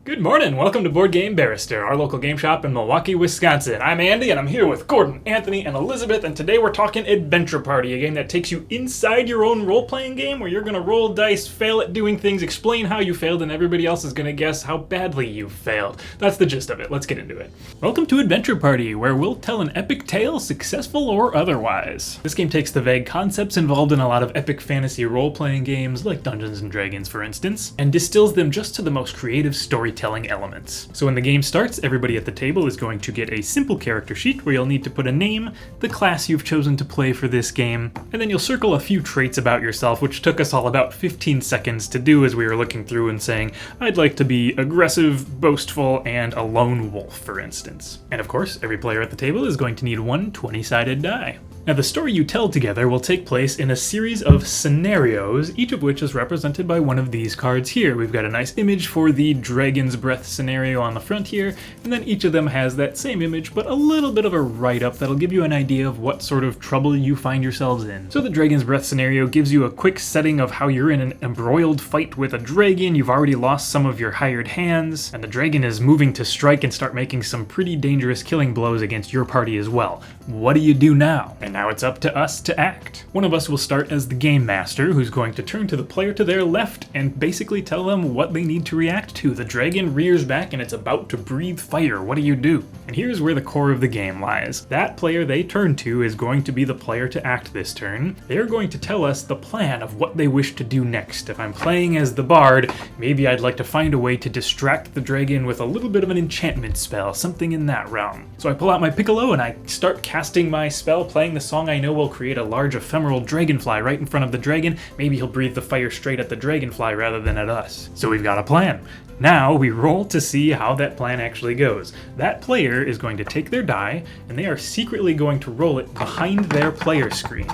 Good morning, welcome to Board Game Barrister, our local game shop in Milwaukee, Wisconsin. I'm Andy, and I'm here with Gordon, Anthony, and Elizabeth, and today we're talking Adventure Party, a game that takes you inside your own role-playing game where you're going to roll dice, fail at doing things, explain how you failed, and everybody else is going to guess how badly you failed. That's the gist of it. Let's get into it. Welcome to Adventure Party, where we'll tell an epic tale, successful or otherwise. This game takes the vague concepts involved in a lot of epic fantasy role-playing games, like Dungeons & Dragons for instance, and distills them just to the most creative storytelling elements. So when the game starts, everybody at the table is going to get a simple character sheet where you'll need to put a name, the class you've chosen to play for this game, and then you'll circle a few traits about yourself, which took us all about 15 seconds to do as we were looking through and saying, I'd like to be aggressive, boastful, and a lone wolf, for instance. And of course, every player at the table is going to need one 20-sided die. Now, the story you tell together will take place in a series of scenarios, each of which is represented by one of these cards here. We've got a nice image for the Dragon's Breath scenario on the front here, and then each of them has that same image, but a little bit of a write-up that'll give you an idea of what sort of trouble you find yourselves in. So the Dragon's Breath scenario gives you a quick setting of how you're in an embroiled fight with a dragon, you've already lost some of your hired hands, and the dragon is moving to strike and start making some pretty dangerous killing blows against your party as well. What do you do now? And now it's up to us to act. One of us will start as the game master, who's going to turn to the player to their left and basically tell them what they need to react to. The dragon rears back and it's about to breathe fire. What do you do? And here's where the core of the game lies. That player they turn to is going to be the player to act this turn. They're going to tell us the plan of what they wish to do next. If I'm playing as the bard, maybe I'd like to find a way to distract the dragon with a little bit of an enchantment spell, something in that realm. So I pull out my piccolo and I start casting my spell, playing the song I know will create a large ephemeral dragonfly right in front of the dragon. Maybe he'll breathe the fire straight at the dragonfly rather than at us. So we've got a plan. Now we roll to see how that plan actually goes. That player is going to take their die, and they are secretly going to roll it behind their player screen.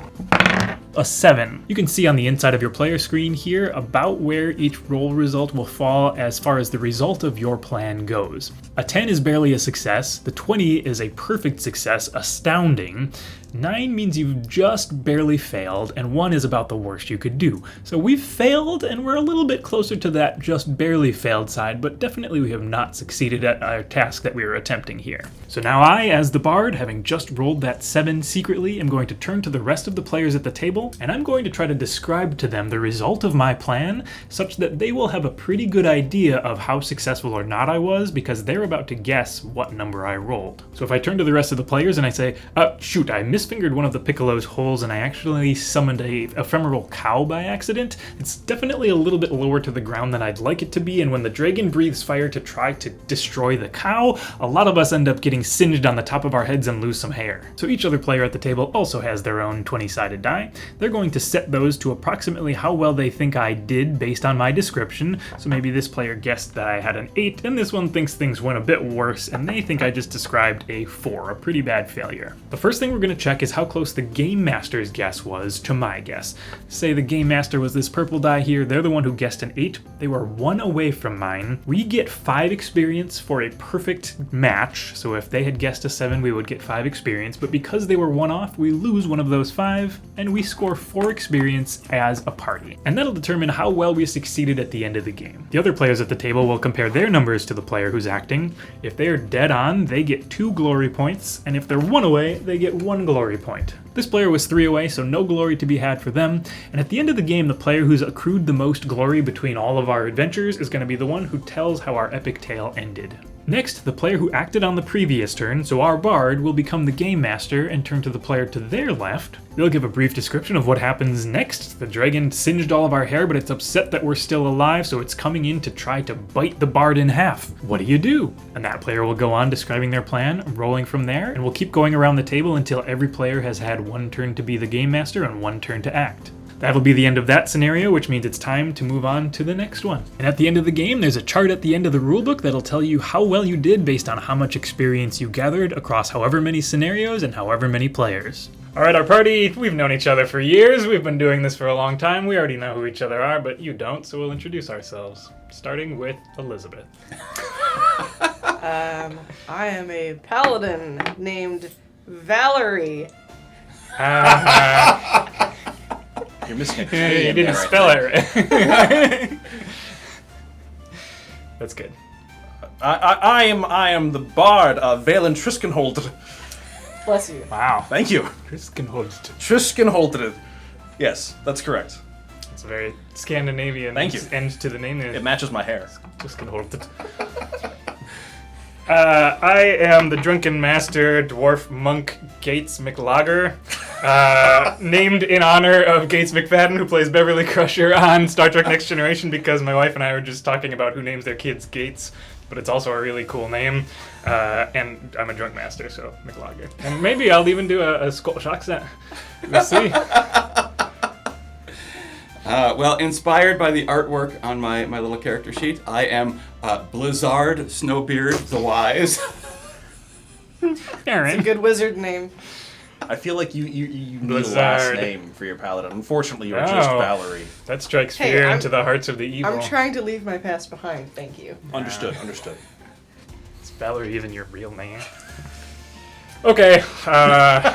A 7. You can see on the inside of your player screen here about where each roll result will fall as far as the result of your plan goes. A 10 is barely a success, the 20 is a perfect success, astounding. 9 means you've just barely failed, and 1 is about the worst you could do. So we've failed, and we're a little bit closer to that just barely failed side, but definitely we have not succeeded at our task that we were attempting here. So now I, as the bard, having just rolled that 7 secretly, am going to turn to the rest of the players at the table, and I'm going to try to describe to them the result of my plan, such that they will have a pretty good idea of how successful or not I was, because they're about to guess what number I rolled. So if I turn to the rest of the players and I say, shoot, I misfingered one of the piccolo's holes and I actually summoned a ephemeral cow by accident, it's definitely a little bit lower to the ground than I'd like it to be, and when the dragon breathes fire to try to destroy the cow, a lot of us end up getting singed on the top of our heads and lose some hair. So each other player at the table also has their own 20-sided die. They're going to set those to approximately how well they think I did based on my description. So maybe this player guessed that I had an 8, and this one thinks things went a bit worse, and they think I just described a 4, a pretty bad failure. The first thing we're going to check is how close the game master's guess was to my guess. Say the game master was this purple die here, they're the one who guessed an 8, they were 1 away from mine. We get 5 experience for a perfect match, so if they had guessed a 7 we would get 5 experience, but because they were 1 off, we lose one of those 5, and we score 4 experience as a party. And that'll determine how well we succeeded at the end of the game. The other players at the table will compare their numbers to the player who's acting. If they are dead on, they get 2 glory points, and if they're 1 away, they get 1 glory point. This player was 3 away, so no glory to be had for them, and at the end of the game, the player who's accrued the most glory between all of our adventures is going to be the one who tells how our epic tale ended. Next, the player who acted on the previous turn, so our bard, will become the game master and turn to the player to their left. They'll give a brief description of what happens next. The dragon singed all of our hair, but it's upset that we're still alive, so it's coming in to try to bite the bard in half. What do you do? And that player will go on describing their plan, rolling from there, and we'll keep going around the table until every player has had 1 turn to be the game master and 1 turn to act. That'll be the end of that scenario, which means it's time to move on to the next one. And at the end of the game, there's a chart at the end of the rulebook that'll tell you how well you did based on how much experience you gathered across however many scenarios and however many players. All right, our party, we've known each other for years. We've been doing this for a long time. We already know who each other are, but you don't, so we'll introduce ourselves, starting with Elizabeth. I am a paladin named Valerie. You're missing a You K. didn't spell it right. That's good. I am the bard, Valen Triskenholder. Bless you. Wow. Thank you. Triskenhold. Triskenholder. Yes, that's correct. It's a very Scandinavian Thank you. end to the name. It matches my hair. Triskenhold. I am the drunken master dwarf monk Gates McLager, named in honor of Gates McFadden, who plays Beverly Crusher on Star Trek Next Generation, because my wife and I were just talking about who names their kids Gates, but it's also a really cool name. And I'm a drunk master, so McLager. And maybe I'll even do a Scottish accent. We'll see. Well, inspired by the artwork on my little character sheet, I am Blizzard Snowbeard the Wise. It's a Aaron. good wizard name. I feel like you need a Blizzard. last name for your paladin. Unfortunately, you're just Oh. Valerie. That strikes Hey, fear I'm- into the hearts of the evil. I'm trying to leave my past behind, thank you. Understood. Is Valerie even your real name? Okay,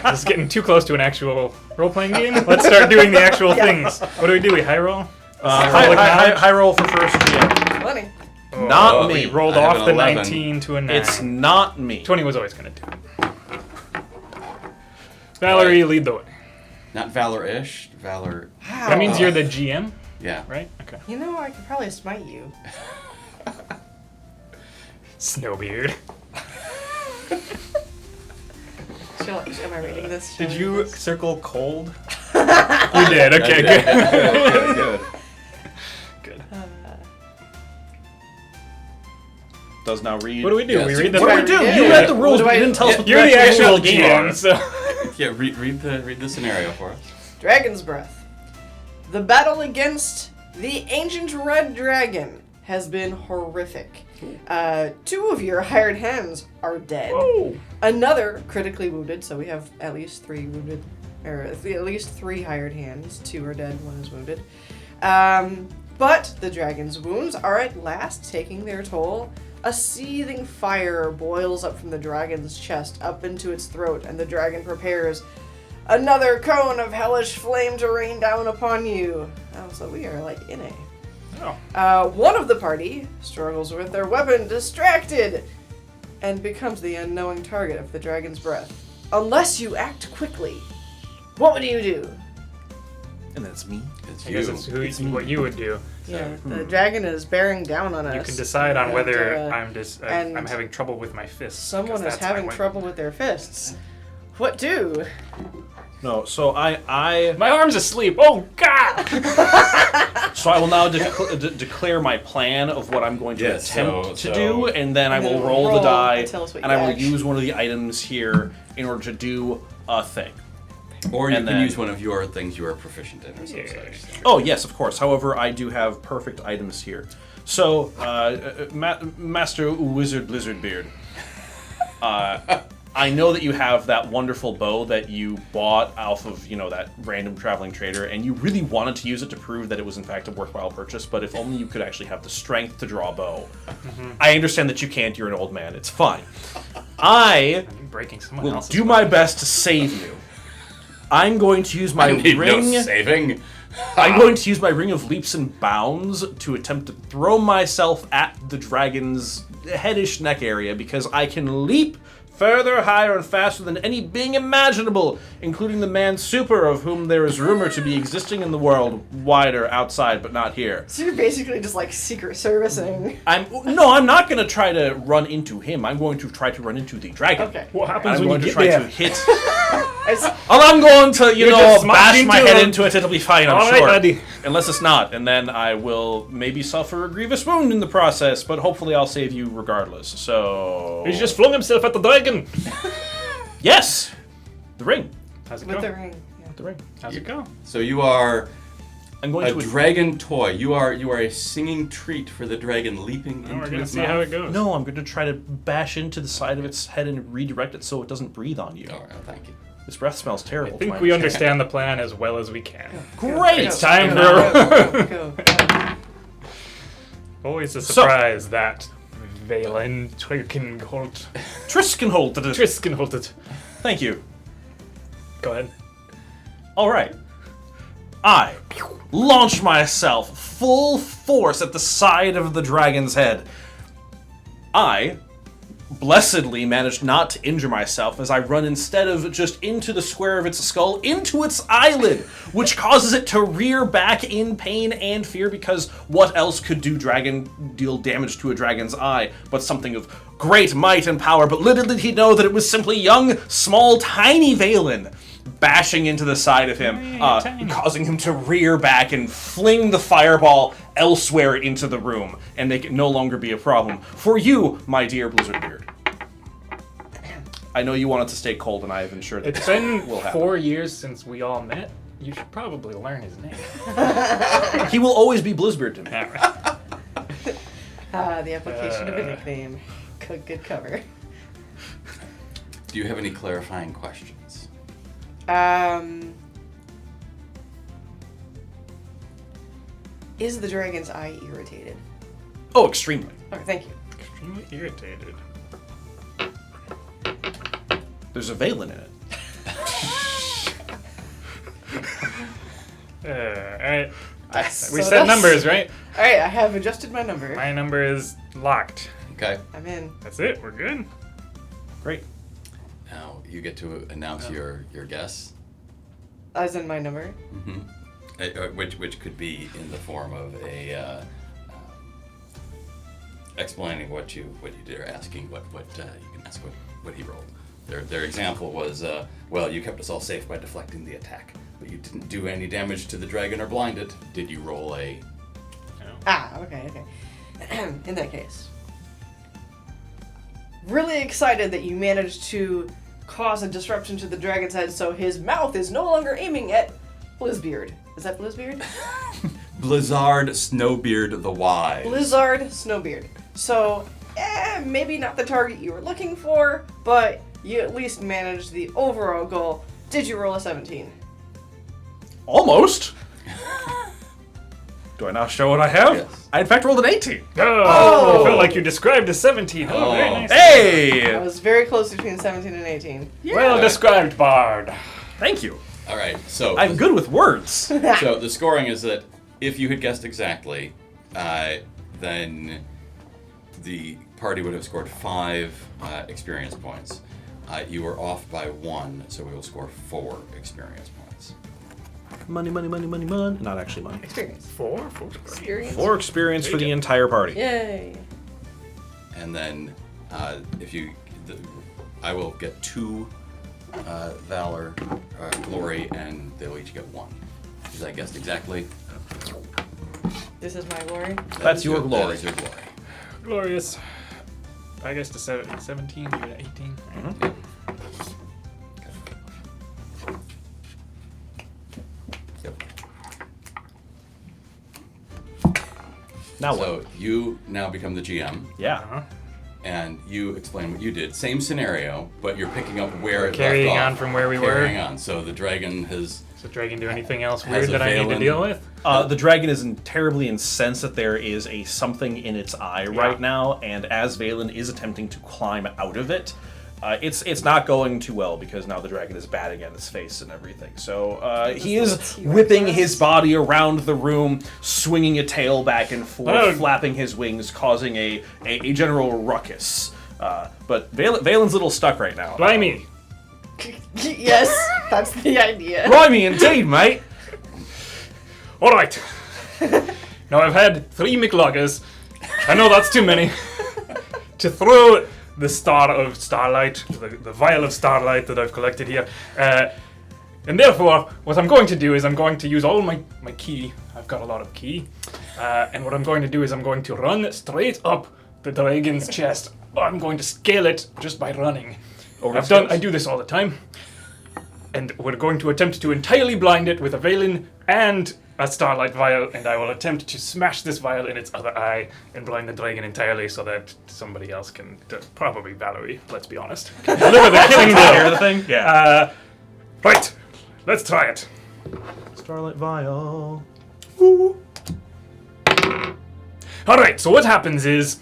this is getting too close to an actual role-playing game. Let's start doing the actual things. What do? We high roll? High roll for first GM. 20. Not Oh, me. We rolled I have off an the 11. 19 to a 9. It's not me. 20 was always going to do it. Valerie, lead the way. Not Valor-ish, Valor... Wow. That means you're the GM, Yeah. right? Okay. You know, I could probably smite you. Snowbeard. Am I reading this? Did you circle cold? You did. Okay, good. Good. Good. Does now read. What do we do? Yeah, we so read the What do we do? Yeah. You read the rules, What do but you I- didn't tell us what You're the actual game GM, are. so. Yeah, read the scenario for us. Dragon's Breath. The battle against the ancient red dragon has been horrific. 2 of your hired hands are dead. Whoa. Another critically wounded, so we have at least 3 wounded, or at least 3 hired hands. 2 are dead, 1 is wounded. But the dragon's wounds are at last taking their toll. A seething fire boils up from the dragon's chest up into its throat, and the dragon prepares another cone of hellish flame to rain down upon you. Oh, so we are like in a. Oh. One of the party struggles with their weapon distracted and becomes the unknowing target of the dragon's breath. Unless you act quickly, what would you do? And that's me. It's I guess it's what you would do. Yeah, the dragon is bearing down on us. You can decide on and, whether and I'm having trouble with my fists. Someone 'cause is that's my having weapon. trouble with their fists. What do? No, so I My arm's asleep. Oh God! will now declare my plan of what I'm going to Yes, attempt so- to do, and then I And will then roll the roll die, and tell us what and you I will actually- use one of the items here in order to do a thing. Or you And can then- use one of your things you are proficient in or some such. Oh yes, of course. However, I do have perfect items here. So, Master Wizard Blizzardbeard, I know that you have that wonderful bow that you bought off of, that random traveling trader, and you really wanted to use it to prove that it was in fact a worthwhile purchase, but if only you could actually have the strength to draw a bow. I understand that you can't, you're an old man, it's fine. I I'm breaking someone will else's do my best to save you. I'm going to use my I need ring. no saving. I'm going to use my ring of leaps and bounds to attempt to throw myself at the dragon's headish neck area, because I can leap further, higher, and faster than any being imaginable, including the man super of whom there is rumor to be existing in the world, wider outside but not here. So you're basically just like secret servicing. I'm not going to try to run into him. I'm going to try to run into the dragon. Okay. What happens I'm when going you to get try there? to hit. It's- I'm going to, just smash bash my into head him. into it. It'll be fine, I'm All right, sure. buddy. Unless it's not, and then I will maybe suffer a grievous wound in the process, but hopefully I'll save you regardless. So He's just flung himself at the dragon. yes, the ring, How's it with go? the ring. Yeah. the ring. How's it go? So you are I'm going a to dragon toy. You are a singing treat for the dragon leaping Now into we're gonna its see mouth. how it goes. No, I'm going to try to bash into the side of its head and redirect it so it doesn't breathe on you. All right, thank you. This breath smells I terrible. think to we my understand the plan as well as we can. Great! It's time for Go. always a So- surprise that Valen Triskenholt. Triskenhold. Triskenholted. Thank you. Go ahead. All right. I launch myself full force at the side of the dragon's head. I blessedly managed not to injure myself as I run instead of just into the square of its skull, into its eyelid, which causes it to rear back in pain and fear, because what else could deal damage to a dragon's eye but something of great might and power? But little did he know that it was simply young, small, tiny Valen bashing into the side of him, causing him to rear back and fling the fireball elsewhere into the room and make it no longer be a problem for you, my dear Blizzardbeard. I know you want it to stay cold, and I have ensured that It's been will happen. 4 years since we all met. You should probably learn his name. He will always be Blizzbeard to me. The application of a nickname. Good cover. Do you have any clarifying questions? Is the dragon's eye irritated? Oh, extremely. Okay, thank you. Extremely irritated. There's a Valen in it. Alright. We So said that's- numbers, right? Alright, I have adjusted my number. My number is locked. Okay. I'm in. That's it. We're good. Great. Now you get to announce your guess, As in my number. which could be in the form of a explaining what you did, or asking what you can ask what he rolled. Their example was, well, you kept us all safe by deflecting the attack, but you didn't do any damage to the dragon or blind it. Did you roll a? Okay. In that case. Really excited that you managed to cause a disruption to the dragon's head so his mouth is no longer aiming at Blizzbeard. Is that Blizzbeard? Blizzard Snowbeard the Wise. Blizzard Snowbeard. So, maybe not the target you were looking for, but you at least managed the overall goal. Did you roll a 17? Almost. Do I now show what I have? Yes. I in fact rolled an 18. Oh! I felt like you described a 17. Oh, very nice. I Hey! was very close between 17 and 18. Well described, Bard. Thank you. All right, so I'm good with words. So the scoring is that if you had guessed exactly, then the party would have scored 5 experience points. You were off by 1, so we will score 4 experience points. Money. Not actually money. Experience. 4? Experience. 4 experience for the entire party. Yay. And then I will get 2 valor, glory, and they'll each get 1. Because I guessed exactly. This is my glory. That's your glory. That is your glory. Glorious. I guess to 17, you got 18. Yep. Now So what? you now become the GM, Yeah. and you explain what you did. Same scenario, but you're picking up where it Carrying left off. on from where we were. Carrying on. So the dragon has. Does the dragon do anything else Has weird a that I need to Valen. deal with? The dragon is terribly incensed that there is a something in its eye right now, and as Valen is attempting to climb out of it, it's not going too well because now the dragon is batting at his face and everything. So he is whipping his body around the room, swinging a tail back and forth, flapping his wings, causing a general ruckus. But Valen's a little stuck right now. Blimey. Yes, that's the idea. Blimey, indeed, mate. All right. Now I've had 3 McLuggers. I know that's too many. To throw the star of starlight, the vial of starlight that I've collected here. And therefore, what I'm going to do is I'm going to use all my ki. I've got a lot of ki. And what I'm going to do is I'm going to run straight up the dragon's chest. I'm going to scale it just by running. I do this all the time. And we're going to attempt to entirely blind it with a Valen and a starlight vial, and I will attempt to smash this vial in its other eye and blind the dragon entirely so that somebody else can, probably Valerie, let's be honest, can deliver the killing blow. The thing? Yeah. Right, let's try it. Starlight vial. All right, so what happens is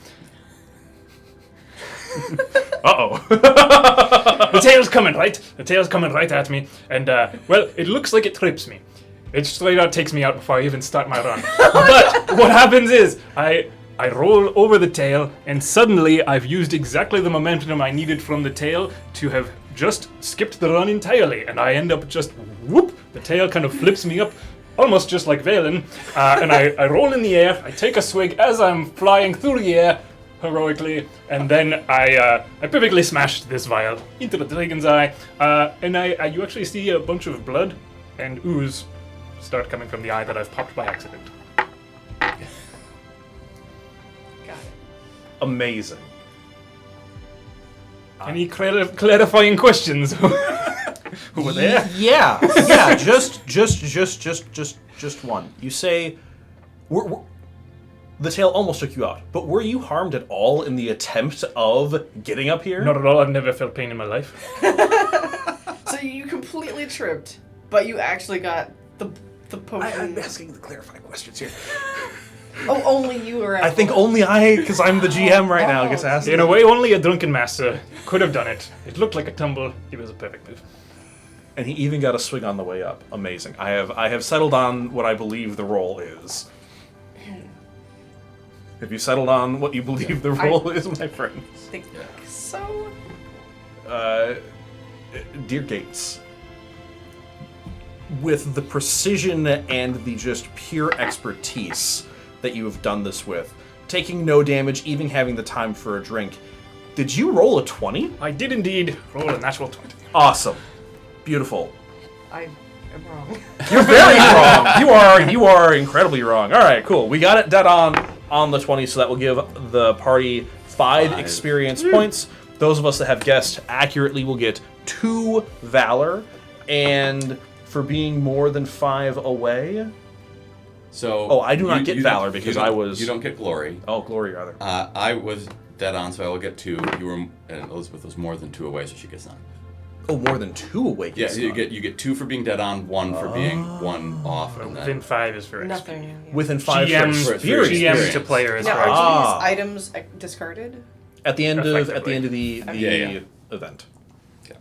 Uh-oh. the tail's coming, right? The tail's coming right at me, and, well, it looks like it trips me. It straight out takes me out before I even start my run. But what happens is, I I roll over the tail, and suddenly I've used exactly the momentum I needed from the tail to have just skipped the run entirely, and I end up just whoop. The tail kind of flips me up, almost just like Valen, and I roll in the air. I take a swig as I'm flying through the air, heroically, and then I perfectly smashed this vial into the dragon's eye, and you actually see a bunch of blood and ooze start coming from the eye that I've popped by accident. Got it. Amazing. Any clarifying questions? Over there? Yeah, just one. You say, the tail almost took you out, but were you harmed at all in the attempt of getting up here? Not at all. I've never felt pain in my life. So you completely tripped, but you actually got the potion. I'm asking the clarifying questions here. Oh, only you were. I think only I, because I'm the GM right now, gets asked. In a way, only a drunken master could have done it. It looked like a tumble. It was a perfect move. And he even got a swing on the way up. Amazing. I have settled on what I believe the role is. Have you settled on what you believe the role is, my friends? I think so. Dear Gates, with the precision and the just pure expertise that you have done this with, taking no damage, even having the time for a drink, did you roll a 20? I did indeed roll a natural 20. Awesome. Beautiful. I am wrong. You're very wrong. You are incredibly wrong. All right, cool. We got it dead on the 20, so that will give the party 5 experience points. Those of us that have guessed accurately will get 2 valor, and for being more than 5 away. So I do not get valor because I was. You don't get glory. Oh, glory rather. I was dead on, so I will get 2. You were, and Elizabeth was more than 2 away, so she gets none. Oh, more than 2 away. Yeah, you get 2 for being dead on, 1 for being 1 off, and Within then 5 is for Nothing. Yeah. Within 5 GM, for experience. GM to player is Now, for are experience. these items discarded? At the end of Effectively. the Yeah. event. okay.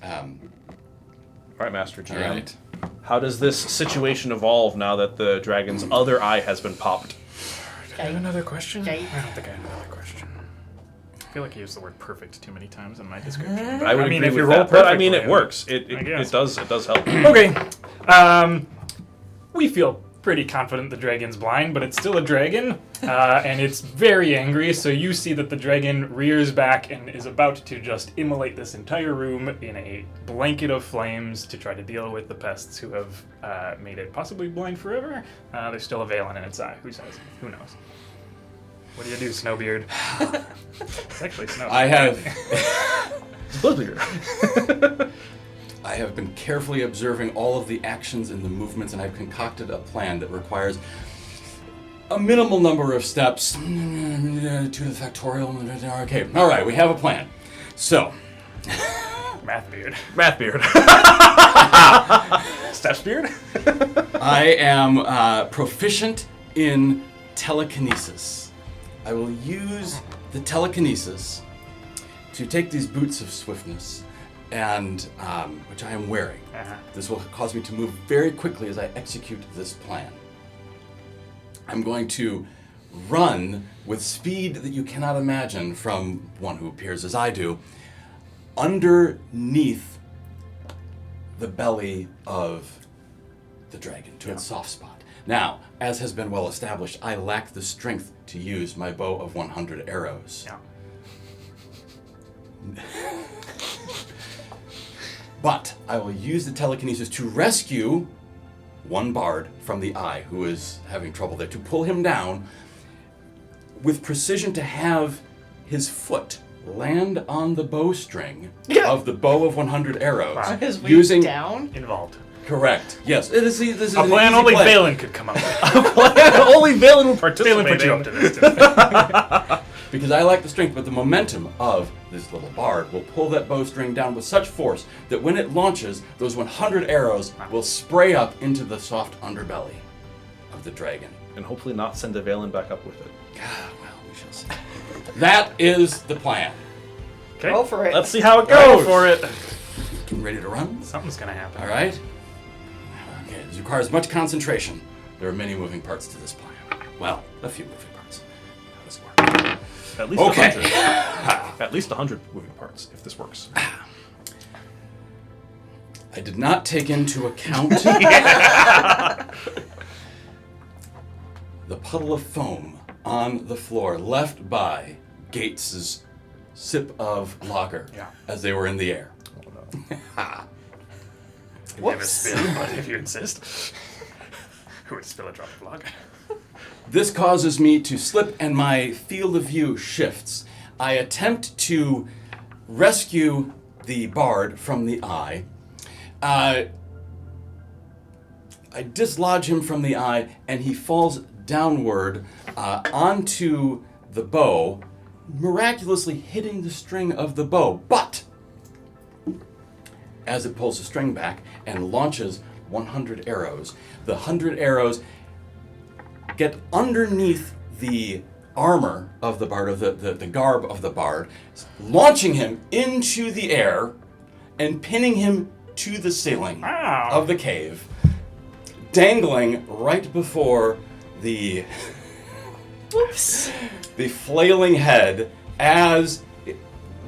All right, Master All GM. right. How does this situation evolve now that the dragon's other eye has been popped? I have another question? Okay. I don't think I have another question. I feel like I used the word perfect too many times in my description. But I would mean, agree if with you roll that, but I mean, perfectly, it works. I guess. It does help. Okay. We feel pretty confident the dragon's blind, but it's still a dragon, and it's very angry, so you see that the dragon rears back and is about to just immolate this entire room in a blanket of flames to try to deal with the pests who have made it possibly blind forever. There's still a veil in its eye. Who says? Who knows? What do you do, Snowbeard? It's actually Snow. I have Blizzard. I have been carefully observing all of the actions and the movements, and I've concocted a plan that requires a minimal number of steps. 2 to the factorial. Okay, all right, we have a plan. So, Math beard. Math beard. Steps beard? I am proficient in telekinesis. I will use the telekinesis to take these boots of swiftness, and which I am wearing. Uh-huh. This will cause me to move very quickly as I execute this plan. I'm going to run with speed that you cannot imagine from one who appears as I do, underneath the belly of the dragon to its soft spot. Now, as has been well established, I lack the strength to use my bow of 100 arrows. Yeah. But I will use the telekinesis to rescue one bard from the eye who is having trouble there, to pull him down with precision, to have his foot land on the bowstring of the bow of 100 arrows. His weight using down? Involved. Correct. Yes. This is A an plan easy only plan. Valen could come up with. Only Valen will participate. Valen put you up to this. Because I lack the strength, but the momentum of this little bard will pull that bowstring down with such force that when it launches, those 100 arrows will spray up into the soft underbelly of the dragon. And hopefully not send a Valen back up with it. Well, we shall see. That is the plan. Okay. Go for it. Let's see how it Go goes. for it. Getting ready to run? Something's gonna happen. All right. Okay, this requires much concentration. There are many moving parts to this plan. Well, a few moving parts. At least Okay. 100. At least 100 moving parts, if this works. I did not take into account the puddle of foam on the floor left by Gates's sip of lager as they were in the air. Never spill, but if you insist. Who would spill a drop of lager? This causes me to slip and my field of view shifts. I attempt to rescue the bard from the eye. I dislodge him from the eye and he falls downward onto the bow, miraculously hitting the string of the bow. But as it pulls the string back and launches 100 arrows, the 100 arrows get underneath the armor of the bard, of the garb of the bard, launching him into the air and pinning him to the ceiling of the cave, dangling right before the the flailing head as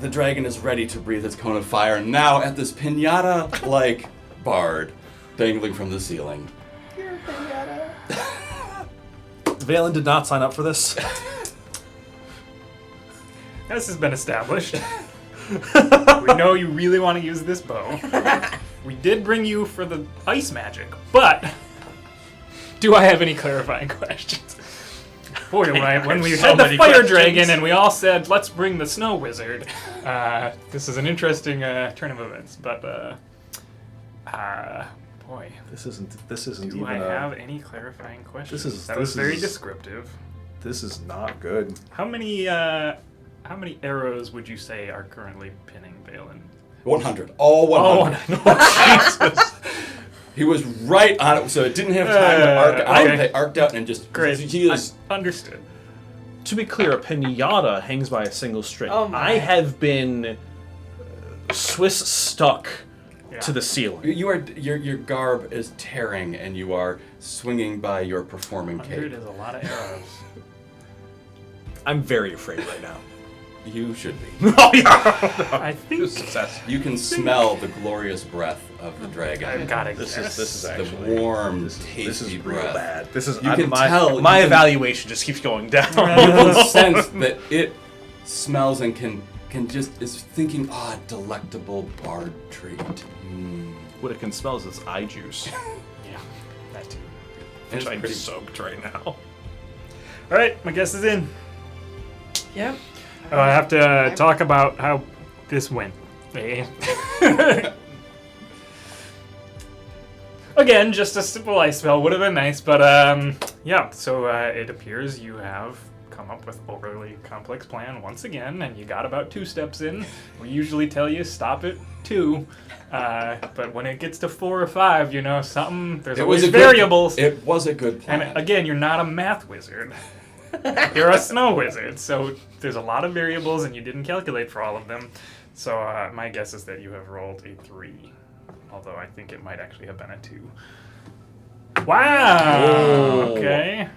the dragon is ready to breathe its cone of fire, now at this pinata-like bard dangling from the ceiling. You're a pinata. Valen did not sign up for this. This has been established. We know you really want to use this bow. We did bring you for the ice magic, but do I have any clarifying questions? Boy, when we had the fire dragon and we all said, let's bring the snow wizard, this is an interesting turn of events, but boy. This isn't Do even I have any clarifying questions? That was this very is- descriptive. This is not good. How many arrows would you say are currently pinning Valen? 100. All 100. Jesus. He was right on it, so it didn't have time to arc out. okay. They arced out and just... Great. He is... Understood. To be clear, a pinata hangs by a single string. Oh my. I have been Swiss stuck to the ceiling. You are... Your garb is tearing, and you are swinging by your performing 100 cape. is a lot of arrows. I'm very afraid right now. You should be. Oh, yeah. I think Success. You can smell the glorious breath of the dragon. I've got to This guess. is The actually warm, this tasty is real breath. bad. This is You can tell. my you can- evaluation just keeps going down. You can sense that it smells and can just is thinking, delectable bard treat. What it can smell is its eye juice, Yeah, that too. which It's I'm pretty- soaked right now. All right, my guess is in. Yep. I have to talk about how this went. Again, just a simple ice spell would have been nice, but yeah. So it appears you have come up with overly complex plan once again, and you got about 2 steps in. We usually tell you stop at 2, but when it gets to 4 or 5, you know something. There's always variables. It was a good plan. And again, you're not a math wizard. You're a snow wizard, so there's a lot of variables, and you didn't calculate for all of them. So my guess is that you have rolled a 3, although I think it might actually have been a 2. Wow. Oh. Okay.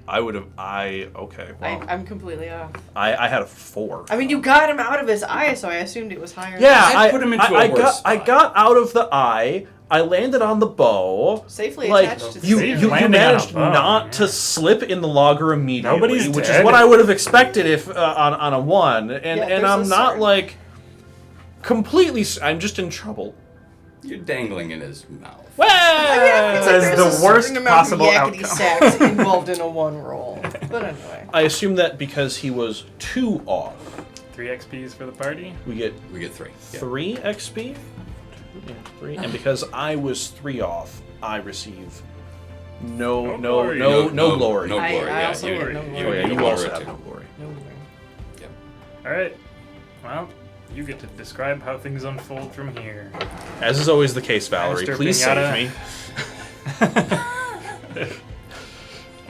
Okay, well. I'm completely off. I had a 4. I mean, you got him out of his eye, so I assumed it was higher. Yeah, I put him into a worse I spot. got out of the eye. I landed on the bow. Safely Like attached to the you ceiling. landing on managed a bow, not yeah. to slip in the logger immediately, Nobody's which dead. is what I would have expected if on a 1. And Yeah, and there's I'm a not sword. like completely. I'm just in trouble. You're dangling in his mouth. Well, It says There's the a certain worst amount possible of yakety outcome. sacks involved in a 1 roll. But anyway. I assume that because he was 2 off, 3 XPs for the party. we get We get 3. Yeah. 3 XP. 3, and because I was 3 off, I receive no glory. glory. No I glory. Yeah, also you- get no you- glory. Oh yeah, you you also are have too. no glory. No worry. All right. Well, you get to describe how things unfold from here. As is always the case, Valerie. Master Please Pinata. save me.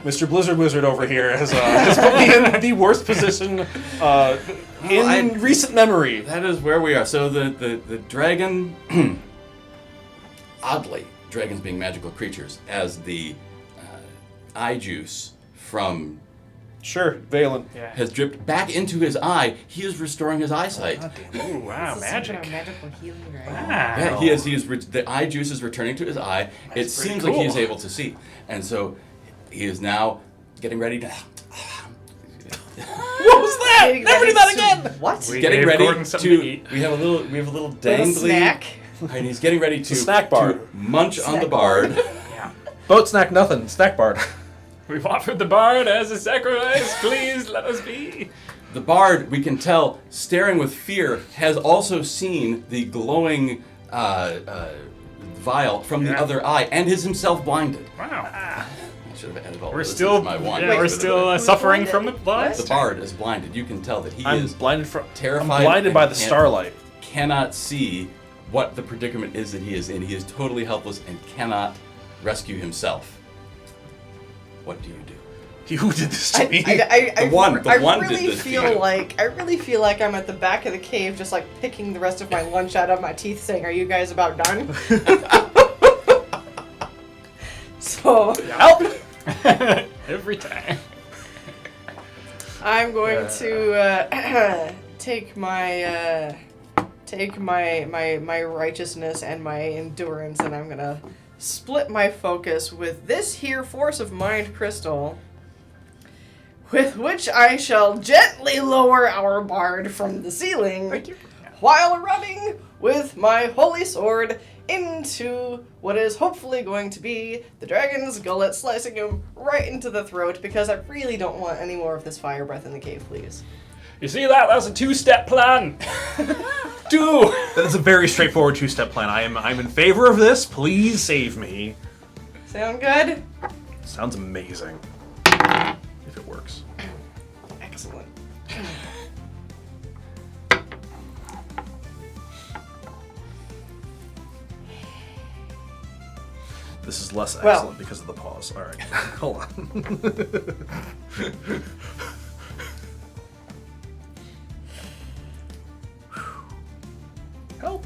Mr. Blizzard Wizard over here has put me in the worst position in recent memory. That is where we are. So the dragon, oddly, dragons being magical creatures, as the eye juice from Sure, Valen. Yeah. has dripped back into his eye. He is restoring his eyesight. Ooh, wow, This is some kind magic. of magical healing, right? Wow. Yeah, he is. The eye juice is returning to his eye. It pretty seems like he is cool. able to see, and so he is now getting ready to. What was that? Getting Never ready do that to- again! What? We Getting gave ready Gordon something to to. eat. We have a little Little dangly snack. and he's getting ready to a snack bar. to munch on the Snack bard. Yeah. Boat snack nothing. Snack bard. We've offered the bard as a sacrifice. Please let us be. The bard, we can tell, staring with fear, has also seen the glowing vial from the Yeah. other eye and is himself blinded. Wow. I should have added all We're this still, into my one. yeah, we're Wait, still who's suffering blinded? from the blast. The bard is blinded. You can tell that he I'm is blinded from. terrified. I'm blinded and by the can't- starlight. Cannot see what the predicament is that he is in. He is totally helpless and cannot rescue himself. What do you do? You did this to me. The one did really this to feel you. like I really feel like I'm at the back of the cave, just like picking the rest of my lunch out of my teeth, saying, "Are you guys about done?" So Help! Every time. I'm going to take my righteousness and my endurance, and I'm gonna split my focus with this here force of mind crystal, with which I shall gently lower our bard from the ceiling while running with my holy sword into what is hopefully going to be the dragon's gullet, slicing him right into the throat, because I really don't want any more of this fire breath in the cave, please. You see that? That's a two-step plan. That is a very straightforward two-step plan. I'm in favor of this. Please save me. Sound good? Sounds amazing. If it works. Excellent. This is less Well- excellent because of the pause. All right, hold on. Help!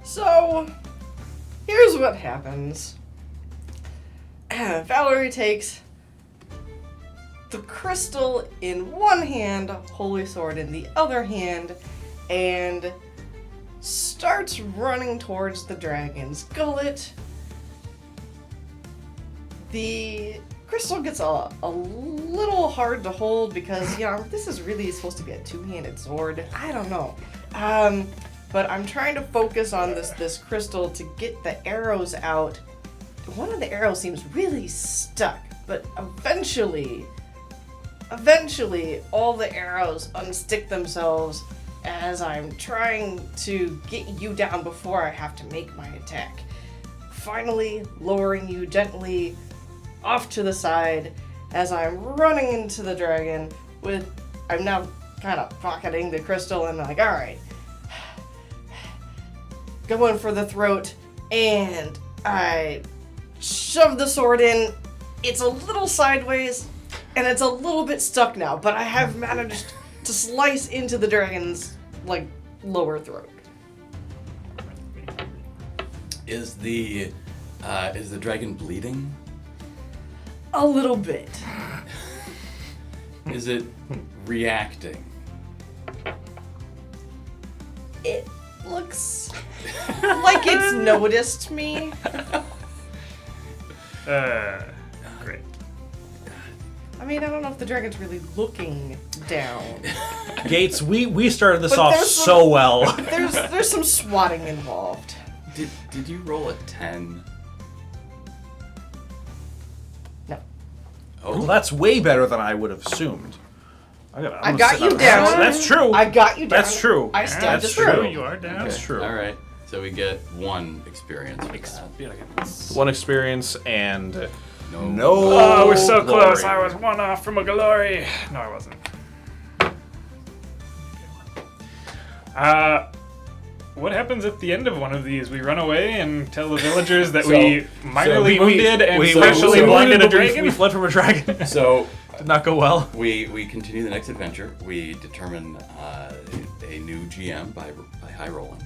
So, here's what happens. Valerie takes the crystal in one hand, holy sword in the other hand, and starts running towards the dragon's gullet. The crystal gets a little hard to hold because, this is really supposed to be a two-handed sword. I don't know. But I'm trying to focus on this crystal to get the arrows out. One of the arrows seems really stuck, but eventually all the arrows unstick themselves as I'm trying to get you down before I have to make my attack. Finally, lowering you gently off to the side as I'm running into the dragon I'm now kind of pocketing the crystal and like, alright. Going for the throat, and I shove the sword in. It's a little sideways, and it's a little bit stuck now, but I have managed to slice into the dragon's, lower throat. Is the dragon bleeding? A little bit. Is it reacting? It looks like it's noticed me. Great. I mean, I don't know if the dragon's really looking down. Gates, we started this But off there's so well. There's some swatting involved. Did you roll a 10? No. Well, that's way better than I would have assumed. I got you down. That's true. I got you down. That's true. I stabbed That's you through. true. You are down. That's true. All right. So we get 1 experience for that. One experience and No. Oh, we're so glory. close. I was one off from a glory. No, I wasn't. What happens at the end of one of these? We run away and tell the villagers that we minorly wounded and specially blinded a dragon? We fled from a dragon. So Did not go well. we continue the next adventure. We determine a new GM by high rolling.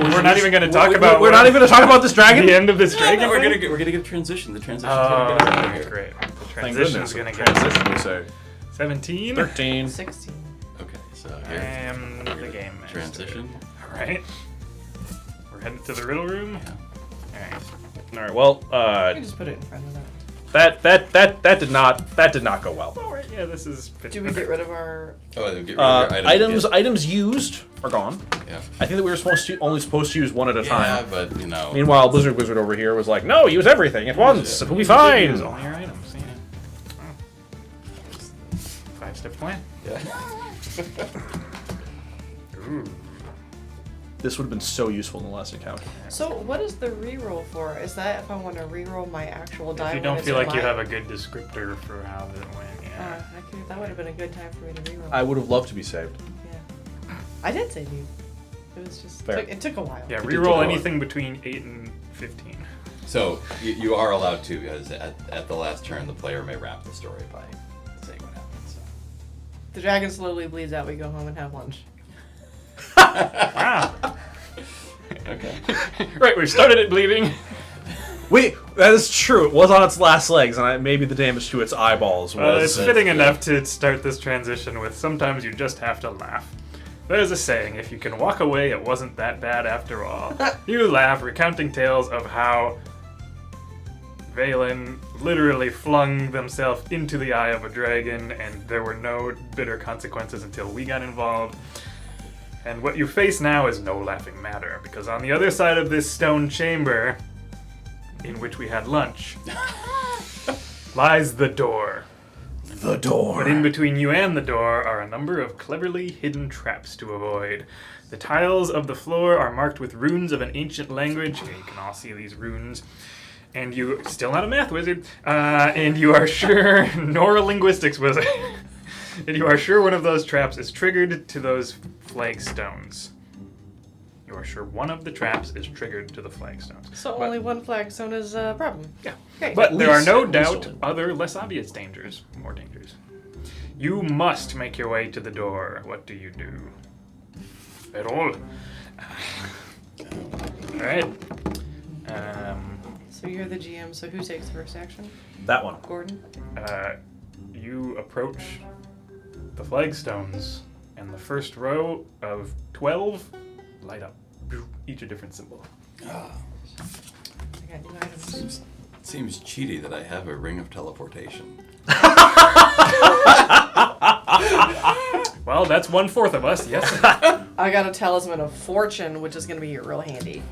We're not even going to talk about. We're not even going to talk about this dragon. The end of this dragon. We're thing? gonna get transition. The transition's Oh, gonna get us out of here. great. The Thank transition's goodness. going to get Transition, you say. 17. 13. 16. Okay, so I here. am the game master. Transition. All right. We're headed to the riddle room. Yeah. All right. All right. Well, I can just put it in front of that. that did not go well. All right. Yeah, this is. Do we get rid of our... Oh, then get rid of your items. Items used are gone. Yeah. I think that we were only supposed to use one at a Yeah, time. but you know. Meanwhile, Blizzard Wizard over here was like, "No, use everything at once. It'll be Use fine." all your items. Yeah. Oh. 5-step plan. Yeah. Ooh. This would have been so useful in the last encounter. So what is the reroll for? Is that if I want to reroll my actual die? If you when don't it's feel in like you my- have a good descriptor for how it went, yeah. that would have been a good time for me to reroll. I would have loved to be saved. Yeah. I did save you. It was just... Fair. It took a while. Yeah, You did take reroll a anything between 8 and 15. So you are allowed to, because at the last turn, the player may wrap the story by saying what happened. So. The dragon slowly bleeds out. We go home and have lunch. Wow. Okay. Right, we started it bleeding. Wait, that is true. It was on its last legs, and maybe the damage to its eyeballs was. It's fitting enough to start this transition with sometimes you just have to laugh. There's a saying, if you can walk away, it wasn't that bad after all. You laugh, recounting tales of how Valen literally flung themselves into the eye of a dragon, and there were no bitter consequences until we got involved. And what you face now is no laughing matter, because on the other side of this stone chamber, in which we had lunch, lies the door. The door. But in between you and the door are a number of cleverly hidden traps to avoid. The tiles of the floor are marked with runes of an ancient language. Here you can all see these runes. And you, still not a math wizard, and you are sure, nor a linguistics wizard, and you are sure one of those traps is triggered to those flagstones. You are sure one of the traps is triggered to the flagstones. So But- only one flagstone is a problem. Yeah. Great. But there are no at least doubt only. other less obvious dangers, more dangers. You must make your way to the door. What do you do? Riddle. Alright. So you're the GM, so who takes first action? That one. Gordon? You approach the flagstones, and the first row of 12 light up. Each a different symbol. I got new items. Seems cheaty that I have a ring of teleportation. Well, that's 1/4 of us, yes. I got a talisman of fortune, which is going to be real handy.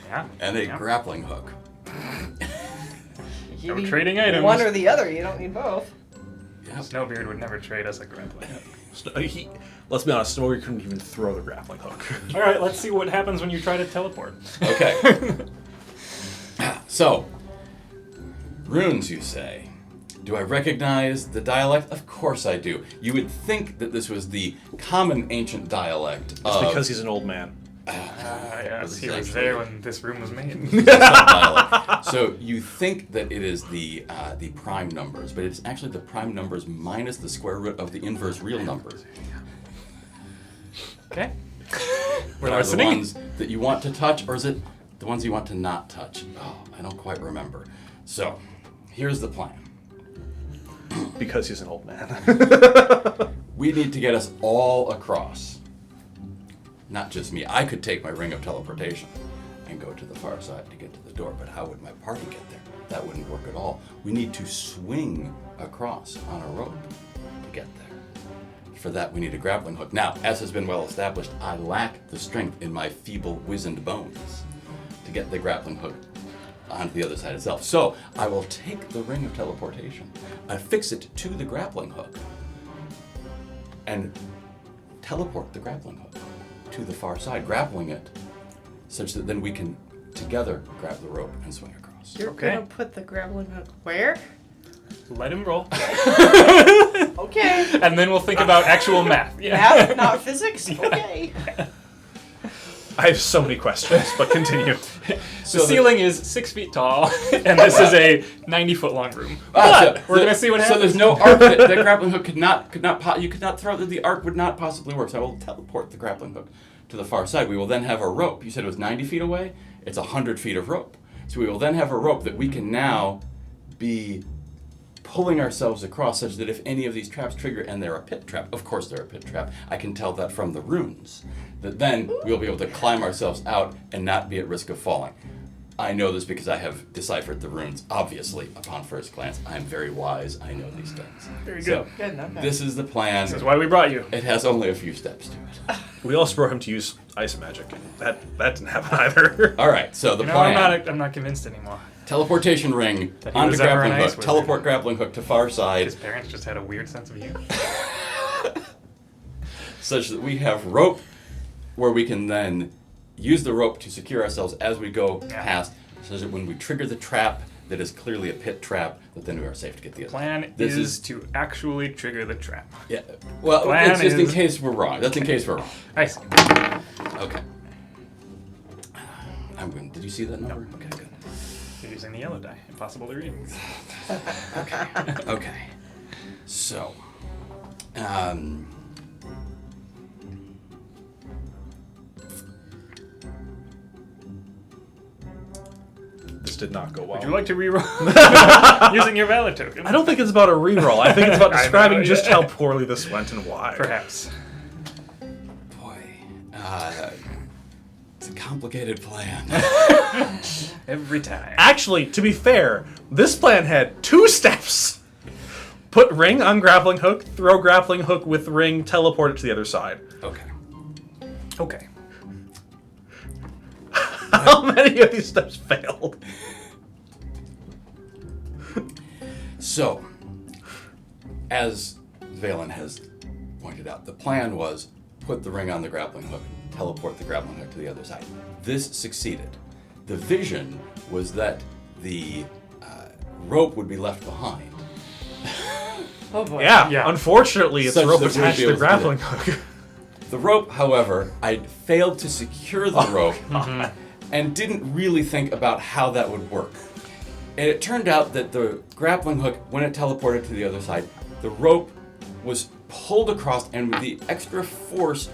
Yeah. And a yeah. grappling hook. You No need trading items. one or the other. You don't need both. Yep. Snowbeard would never trade us a grappling hook. Let's be honest, Snowy couldn't even throw the grappling hook. Alright, let's see what happens when you try to teleport. Okay. So, runes, you say. Do I recognize the dialect? Of course I do. You would think that this was the common ancient dialect It's of... because he's an old man. Yes, This he is was actually- there when this room was made. dialect. So you think that it is the prime numbers, but it's actually the prime numbers minus the square root of the inverse real number. Okay. We're Are the listening. ones that you want to touch, or is it the ones you want to not touch? Oh, I don't quite remember. So, here's the plan. Because he's an old man. We need to get us all across. Not just me. I could take my ring of teleportation and go to the far side to get to the door, but how would my party get there? That wouldn't work at all. We need to swing across on a rope to get there. For that, we need a grappling hook. Now, as has been well established, I lack the strength in my feeble, wizened bones to get the grappling hook onto the other side itself. So, I will take the ring of teleportation, affix it to the grappling hook, and teleport the grappling hook to the far side, grappling it, such that then we can together grab the rope and swing across. You're Okay. going to put the grappling hook where? Let him roll. Okay. And then we'll think about actual math. Yeah. Math, not physics? Okay. I have so many questions, but continue. The ceiling is 6 feet tall, and this is a 90-foot long room. So We're gonna see what So happens. there's no arc that grappling hook you could not throw. The arc would not possibly work. So I will teleport the grappling hook to the far side, we will then have a rope. You said it was 90 feet away? It's 100 feet of rope. So we will then have a rope that we can now be pulling ourselves across such that if any of these traps trigger, and they're a pit trap, of course they're a pit trap, I can tell that from the runes, that then we'll be able to climb ourselves out and not be at risk of falling. I know this because I have deciphered the runes, obviously, upon first glance. I'm very wise. I know these things. Very good. So, Good, okay. this is the plan. This is why we brought you. It has only a few steps to it. We also brought him to use ice magic, and that didn't happen either. All right, so the You know, plan. I'm not convinced anymore. Teleportation ring That he onto was ever grappling an hook. ice wizard. Teleport grappling hook to far side, His parents just had a weird sense of humor. such that we have rope where we can then use the rope to secure ourselves as we go past, so that when we trigger the trap that is clearly a pit trap, that then we are safe to get the other. Plan This is to actually trigger the trap. Yeah. Well, Plan it's just in is- case we're wrong. That's in case we're wrong. I see. Okay. Did you see that number? Okay, good. You're using the yellow die. Impossible to read. Okay. So, This did not go well. Would you like to reroll using your valid token? I don't think it's about a reroll. I think it's about I know, describing just yeah. how poorly this went and why. Perhaps. boy, it's a complicated plan. Every time. Actually, to be fair, this plan had 2 steps. Put ring on grappling hook, throw grappling hook with ring, teleport it to the other side. Okay. Okay. How many of these steps failed? So, as Valen has pointed out, the plan was put the ring on the grappling hook, teleport the grappling hook to the other side. This succeeded. The vision was that the rope would be left behind. Oh boy. Yeah, Yeah. unfortunately, it's Such rope that we'd attached be to able the to do grappling that. hook. The rope, however, I failed to secure the rope and didn't really think about how that would work. And it turned out that the grappling hook, when it teleported to the other side, the rope was pulled across and with the extra force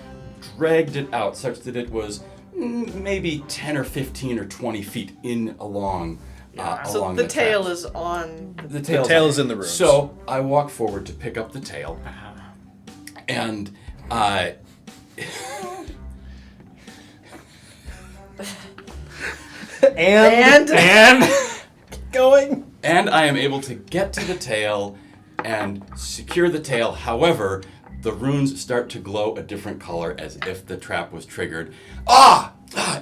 dragged it out such that it was maybe 10 or 15 or 20 feet in along So along the tail tracks. is on. The tail is in the runes. So I walk forward to pick up the tail, and And going. and I am able to get to the tail and secure the tail. However, the runes start to glow a different color as if the trap was triggered.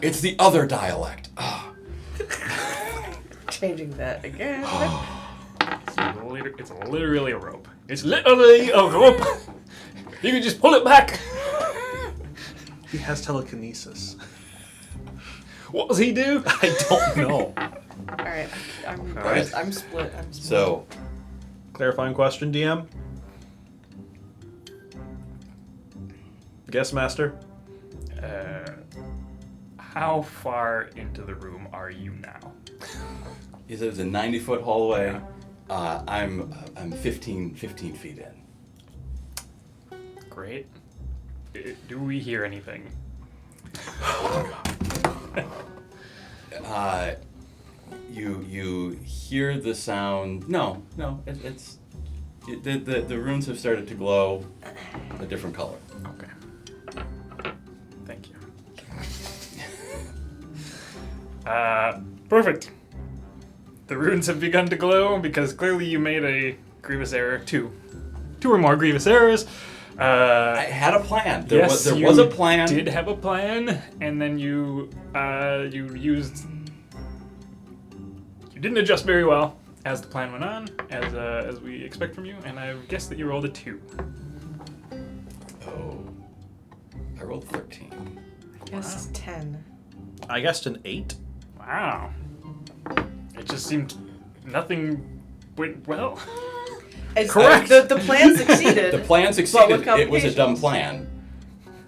It's the other dialect. changing that again. It's literally a rope. It's literally a rope. You can just pull it back. He has telekinesis. What does he do? I don't know. All right, I'm right. I'm split. I'm split. So, Clarifying question, DM? Guess master? How far into the room are you now? he said it's a 90-foot hallway. I'm 15 feet in. Great. Do we hear anything? You hear the sound. No, the runes have started to glow a different color. Okay. Thank you. Perfect. The runes have begun to glow because clearly you made a grievous error. Two or more grievous errors. I had a plan. There Yes, was a plan. Did have a plan, and then you used. You didn't adjust very well as the plan went on, as we expect from you, and I guess that you rolled a 2. Oh, I rolled 13. Yes, 10. I guessed an 8. Wow. It just seemed nothing went well. It's, Correct. The plan succeeded. The plan But succeeded. with It was a dumb complications. plan,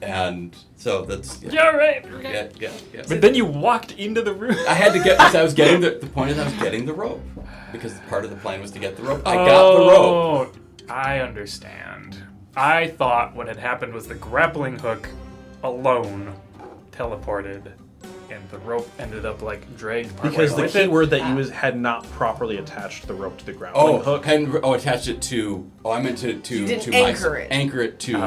and so that's Yeah, right. yeah. But then you walked into the room. I had to get. Because I was getting the point is I was getting the rope because part of the plan was to get the rope. I got the rope. Oh, I understand. I thought what had happened was the grappling hook alone teleported, and the rope ended up like dragged partway Because the with key it. word that you had not properly attached the rope to the ground. Oh, hook. Attached it to. Oh, I meant to didn't my- anchor it. Anchor it to me.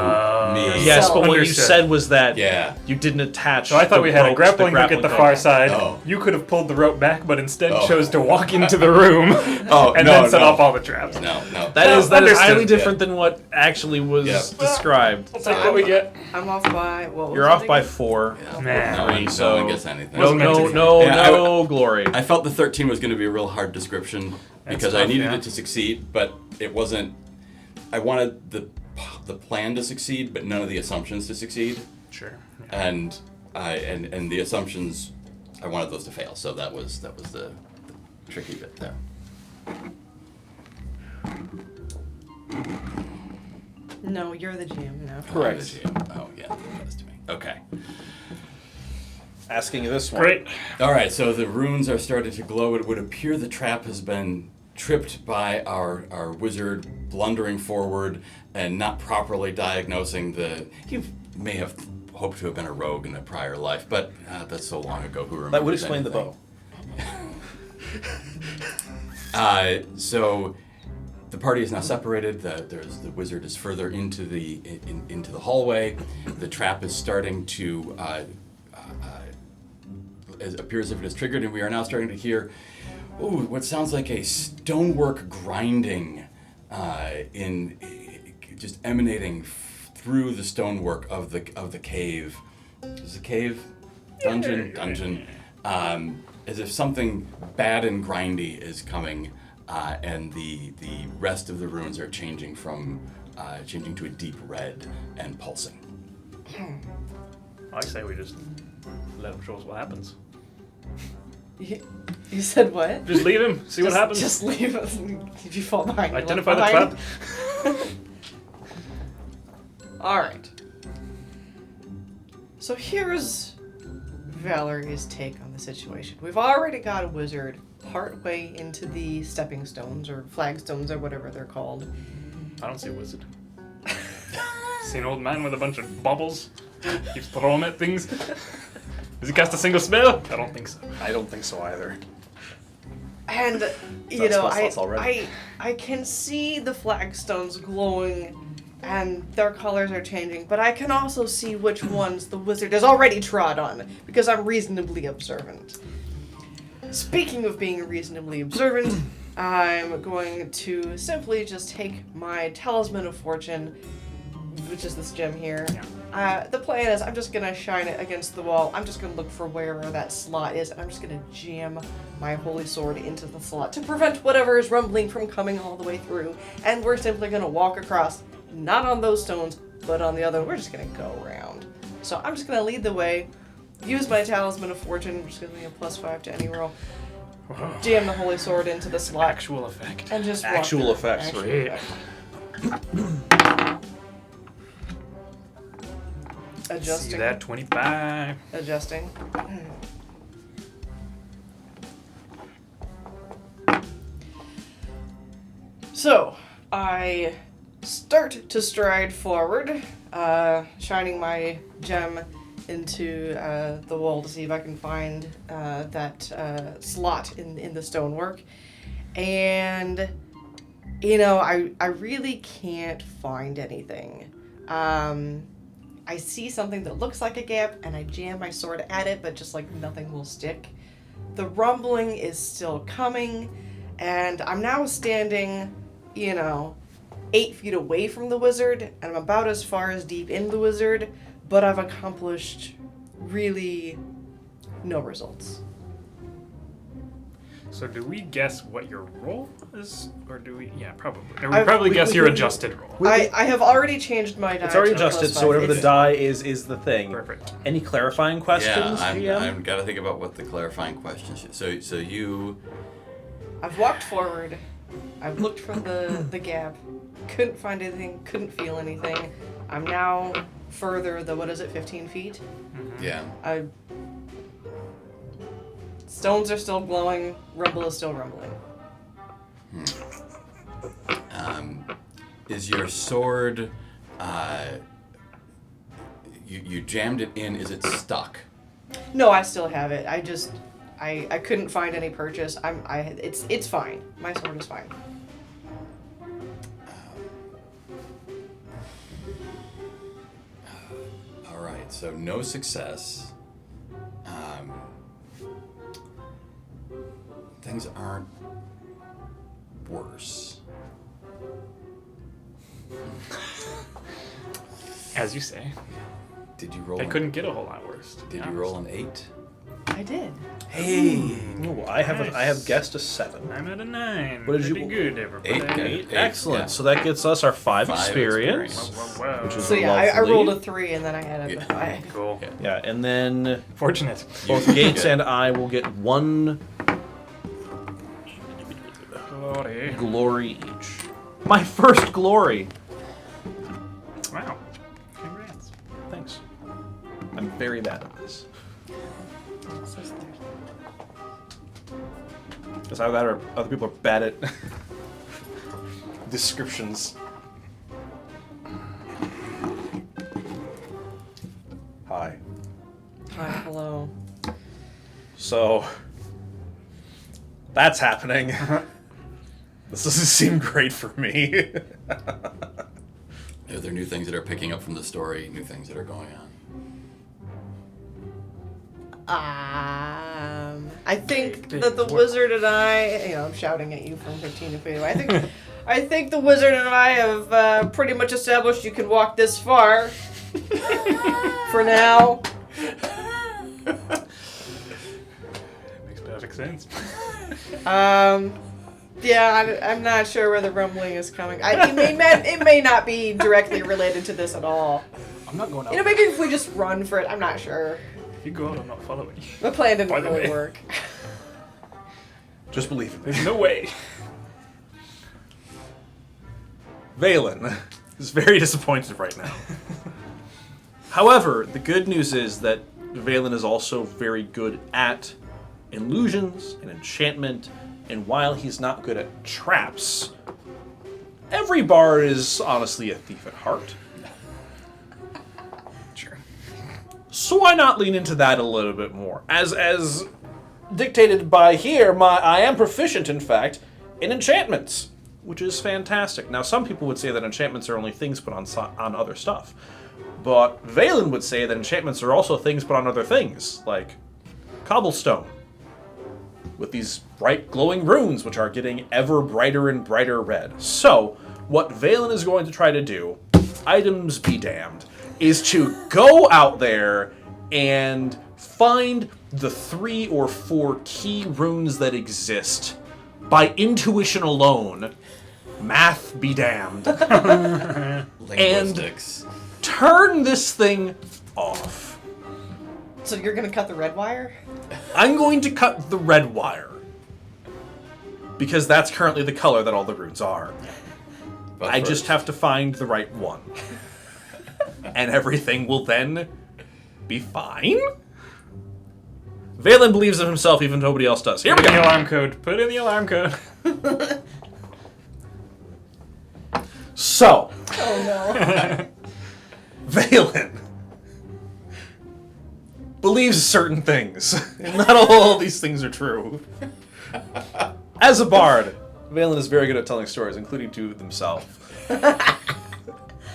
Yes, but what you Understood. said was that Yeah. you didn't attach. So I thought the we had a rope to the grappling hook at the hook. far side. Oh. You could have pulled the rope back, but instead Oh. chose to walk into the room Oh, and no, then set no. off all the traps. No. That No, is understood. highly different than what actually was Yeah. described. We'll take what we get. I'm off by what was You're it off by again? 4. Man. No one, So- no one gets anything. No, Wasn't meant to be. Yeah, glory. I felt the 13 was going to be a real hard description because I tough, needed yeah. it to succeed, but it wasn't. I wanted the plan to succeed, but none of the assumptions to succeed, Sure. Yeah. and the assumptions, I wanted those to fail. So that was the tricky bit there. No, you're the GM now. Correct. Oh yeah, that was to me. Okay. Asking this one. Great. All right, so the runes are starting to glow. It would appear the trap has been tripped by our wizard blundering forward and not properly diagnosing the... He may have hoped to have been a rogue in a prior life, but that's so long ago. Who remembers That would explain the anything? bow. So the party is now separated. The wizard is further into the into the hallway. The trap is starting to... it appears as if it is triggered, and we are now starting to hear what sounds like a stonework grinding just emanating through the stonework of the cave. Is it a cave? Dungeon. As if something bad and grindy is coming, and the rest of the runes are changing to a deep red and pulsing. I say we just let him show us what happens. You said what? Just leave him, see what happens. Just leave us. If you fall behind, you're Identify the left trap. behind. All right. So here's Valerie's take on the situation. We've already got a wizard partway into the stepping stones or flagstones or whatever they're called. I don't see a wizard. See an old man with a bunch of bubbles? Keeps throwing at things? Does he cast a single spell? I don't think so. I don't think so either. And you That's know, my thoughts already. I can see the flagstones glowing and their colors are changing, but I can also see which ones the wizard has already trod on because I'm reasonably observant. Speaking of being reasonably observant, I'm going to simply just take my Talisman of Fortune, which is this gem here. The plan is I'm just going to shine it against the wall. I'm just going to look for where that slot is, and I'm just going to jam my Holy Sword into the slot to prevent whatever is rumbling from coming all the way through. And we're simply going to walk across, not on those stones, but on the other. We're just going to go around. So I'm just going to lead the way, use my Talisman of Fortune, which gives me a +5 to any roll, jam the Holy Sword into the slot, Actual effect. and just walk Actual through. effects, Actual right. effect. See Adjusting. that 25. Adjusting. So, I start to stride forward, shining my gem into the wall to see if I can find that slot in the stonework. And, you know, I really can't find anything. I see something that looks like a gap, and I jam my sword at it, but just like nothing will stick. The rumbling is still coming, and I'm now standing, 8 feet away from the wizard, and I'm about as far as deep in the wizard, but I've accomplished really no results. So do we guess what your roll is? Or do we? Yeah, probably. Or I- we probably we- guess we- your we- adjusted roll. I have already changed my die. It's already to a adjusted, +5. so whatever the It's- die is the thing. Perfect. Any clarifying questions, Yeah, GM? I've got to think about what the clarifying questions. So you. I've walked forward. I've looked for the gap. Couldn't find anything. Couldn't feel anything. I'm now further 15 feet? Yeah. Stones are still glowing. Rumble is still rumbling. Is your sword? You jammed it in. Is it stuck? No, I still have it. I couldn't find any purchase. It's fine. My sword is fine. All right, so no success. Things aren't worse. As you say. Did you roll? They couldn't get a whole lot worse. Did you roll an 8? I did. Hey, Ooh, I nice. have guessed a 7. I'm at a 9. What did you- Pretty good, everybody. 8. Excellent. Yeah. So that gets us our 5 5 experience. experience. Whoa. Which is So yeah, I lovely. rolled a 3 and then I added the Yeah. 5. Cool. Yeah. Yeah, and then Fortunate. both You Gates get- and I will get 1 Glory. glory each. My first glory. Wow. Congrats. Thanks. I'm very bad at this. Because either that or other people are bad at descriptions. Hi. Hi, hello. So, that's happening. This doesn't seem great for me. Are there new things that are picking up from the story, new things that are going on? I think that the wizard and I, I'm shouting at you from 15 feet away. I think the wizard and I have pretty much established you can walk this far. For now. Makes perfect sense. Yeah, I'm not sure where the rumbling is coming. It may not be directly related to this at all. I'm not going out. Maybe if we just run for it, I'm not sure. If you go out, I'm not following you. The plan didn't By the really way. work. Just believe it. There's no way. Valen is very disappointed right now. However, the good news is that Valen is also very good at illusions and enchantment, and while he's not good at traps, every bard is honestly a thief at heart. Sure. So why not lean into that a little bit more? As dictated by here, I am proficient, in fact, in enchantments, which is fantastic. Now, some people would say that enchantments are only things put on other stuff, but Valen would say that enchantments are also things put on other things, like cobblestone, with these bright glowing runes, which are getting ever brighter and brighter red. So, what Valen is going to try to do, items be damned, is to go out there and find the 3 or 4 key runes that exist by intuition alone. Math be damned. Linguistics. Turn this thing off. So you're gonna cut the red wire? I'm going to cut the red wire, because that's currently the color that all the runes are. But I first, just have to find the right one. And everything will then be fine? Valen believes in himself even though nobody else does. Here we Put in the go. alarm code. Put in the alarm code. So, Oh no. Valen believes certain things. And not all these things are true. As a bard, Valen is very good at telling stories, including to himself.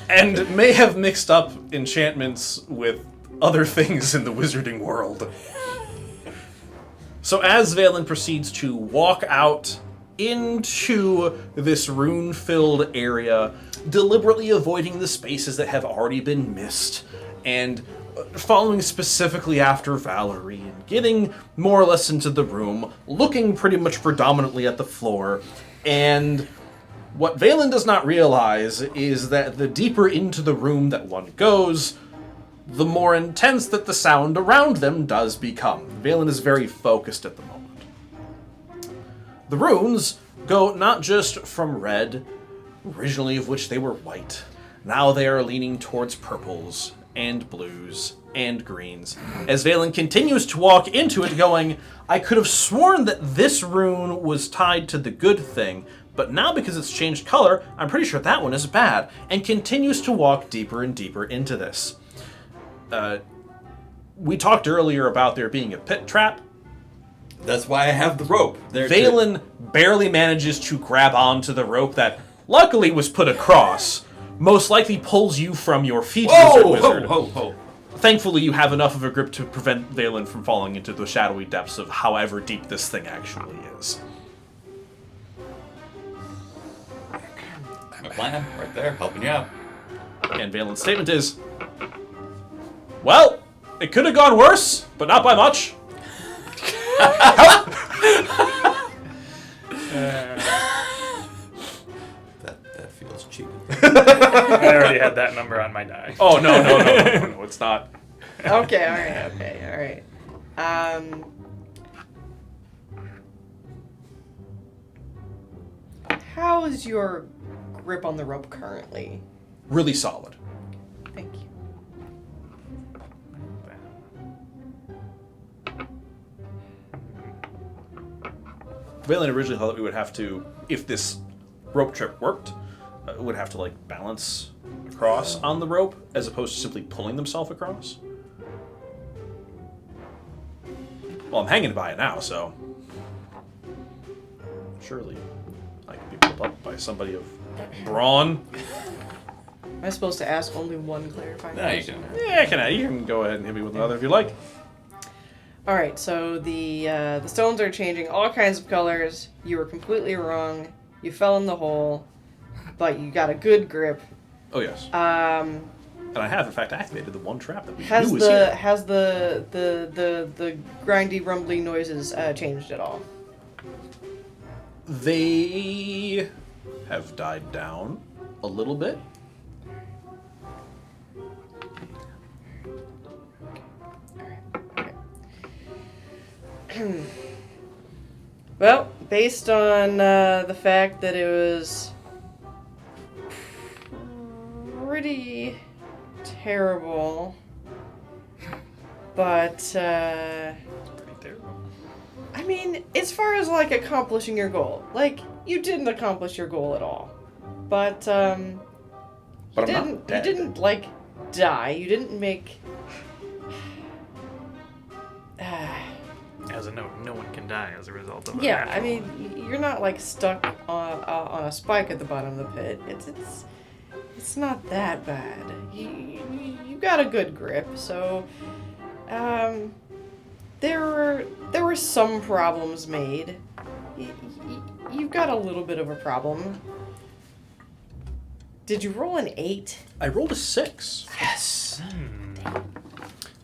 And may have mixed up enchantments with other things in the wizarding world. So as Valen proceeds to walk out into this rune-filled area, deliberately avoiding the spaces that have already been missed, and following specifically after Valerie, and getting more or less into the room, looking pretty much predominantly at the floor, and what Valen does not realize is that the deeper into the room that one goes, the more intense that the sound around them does become. Valen is very focused at the moment. The runes go not just from red, originally of which they were white. Now they are leaning towards purples and blues and greens. As Valen continues to walk into it going, I could have sworn that this rune was tied to the good thing, but now because it's changed color, I'm pretty sure that one is bad, and continues to walk deeper and deeper into this. we talked earlier about there being a pit trap. That's why I have the rope. Valen barely manages to grab onto the rope that luckily was put across. Most likely pulls you from your feet, wizard. Whoa. Thankfully, you have enough of a grip to prevent Valen from falling into the shadowy depths of however deep this thing actually is. My plan, right there, helping you out. And Valen's statement is, well, it could have gone worse, but not by much. That feels cheated. I already had that number on my die. Oh, no, it's not. Okay, all right. How is your grip on the rope currently? Really solid. Thank you. Valen originally thought that we would have to, if this rope trip worked, would have to like balance across on the rope as opposed to simply pulling themselves across. Well, I'm hanging by it now, so surely I could be pulled up by somebody of brawn. Am I supposed to ask only one clarifying No, you question? Yeah, you can go ahead and hit me with another if you like. All right, so the stones are changing all kinds of colors. You were completely wrong. You fell in the hole, but you got a good grip. Oh yes. Um, And I have in fact activated the one trap that we has knew was here. the grindy, rumbly noises changed at all? They have died down a little bit. Well, based on the fact that it was pretty terrible, but Pretty terrible. I mean, as far as like accomplishing your goal, like you didn't accomplish your goal at all, but But you I'm didn't not dead. you didn't like die. You didn't make. As a note, no one can die as a result of Yeah, an I actual mean, you're not like stuck on a spike at the bottom of the pit. It's not that bad. You got a good grip, so there were some problems made. You've got a little bit of a problem. Did you roll an 8? I rolled a 6. Yes.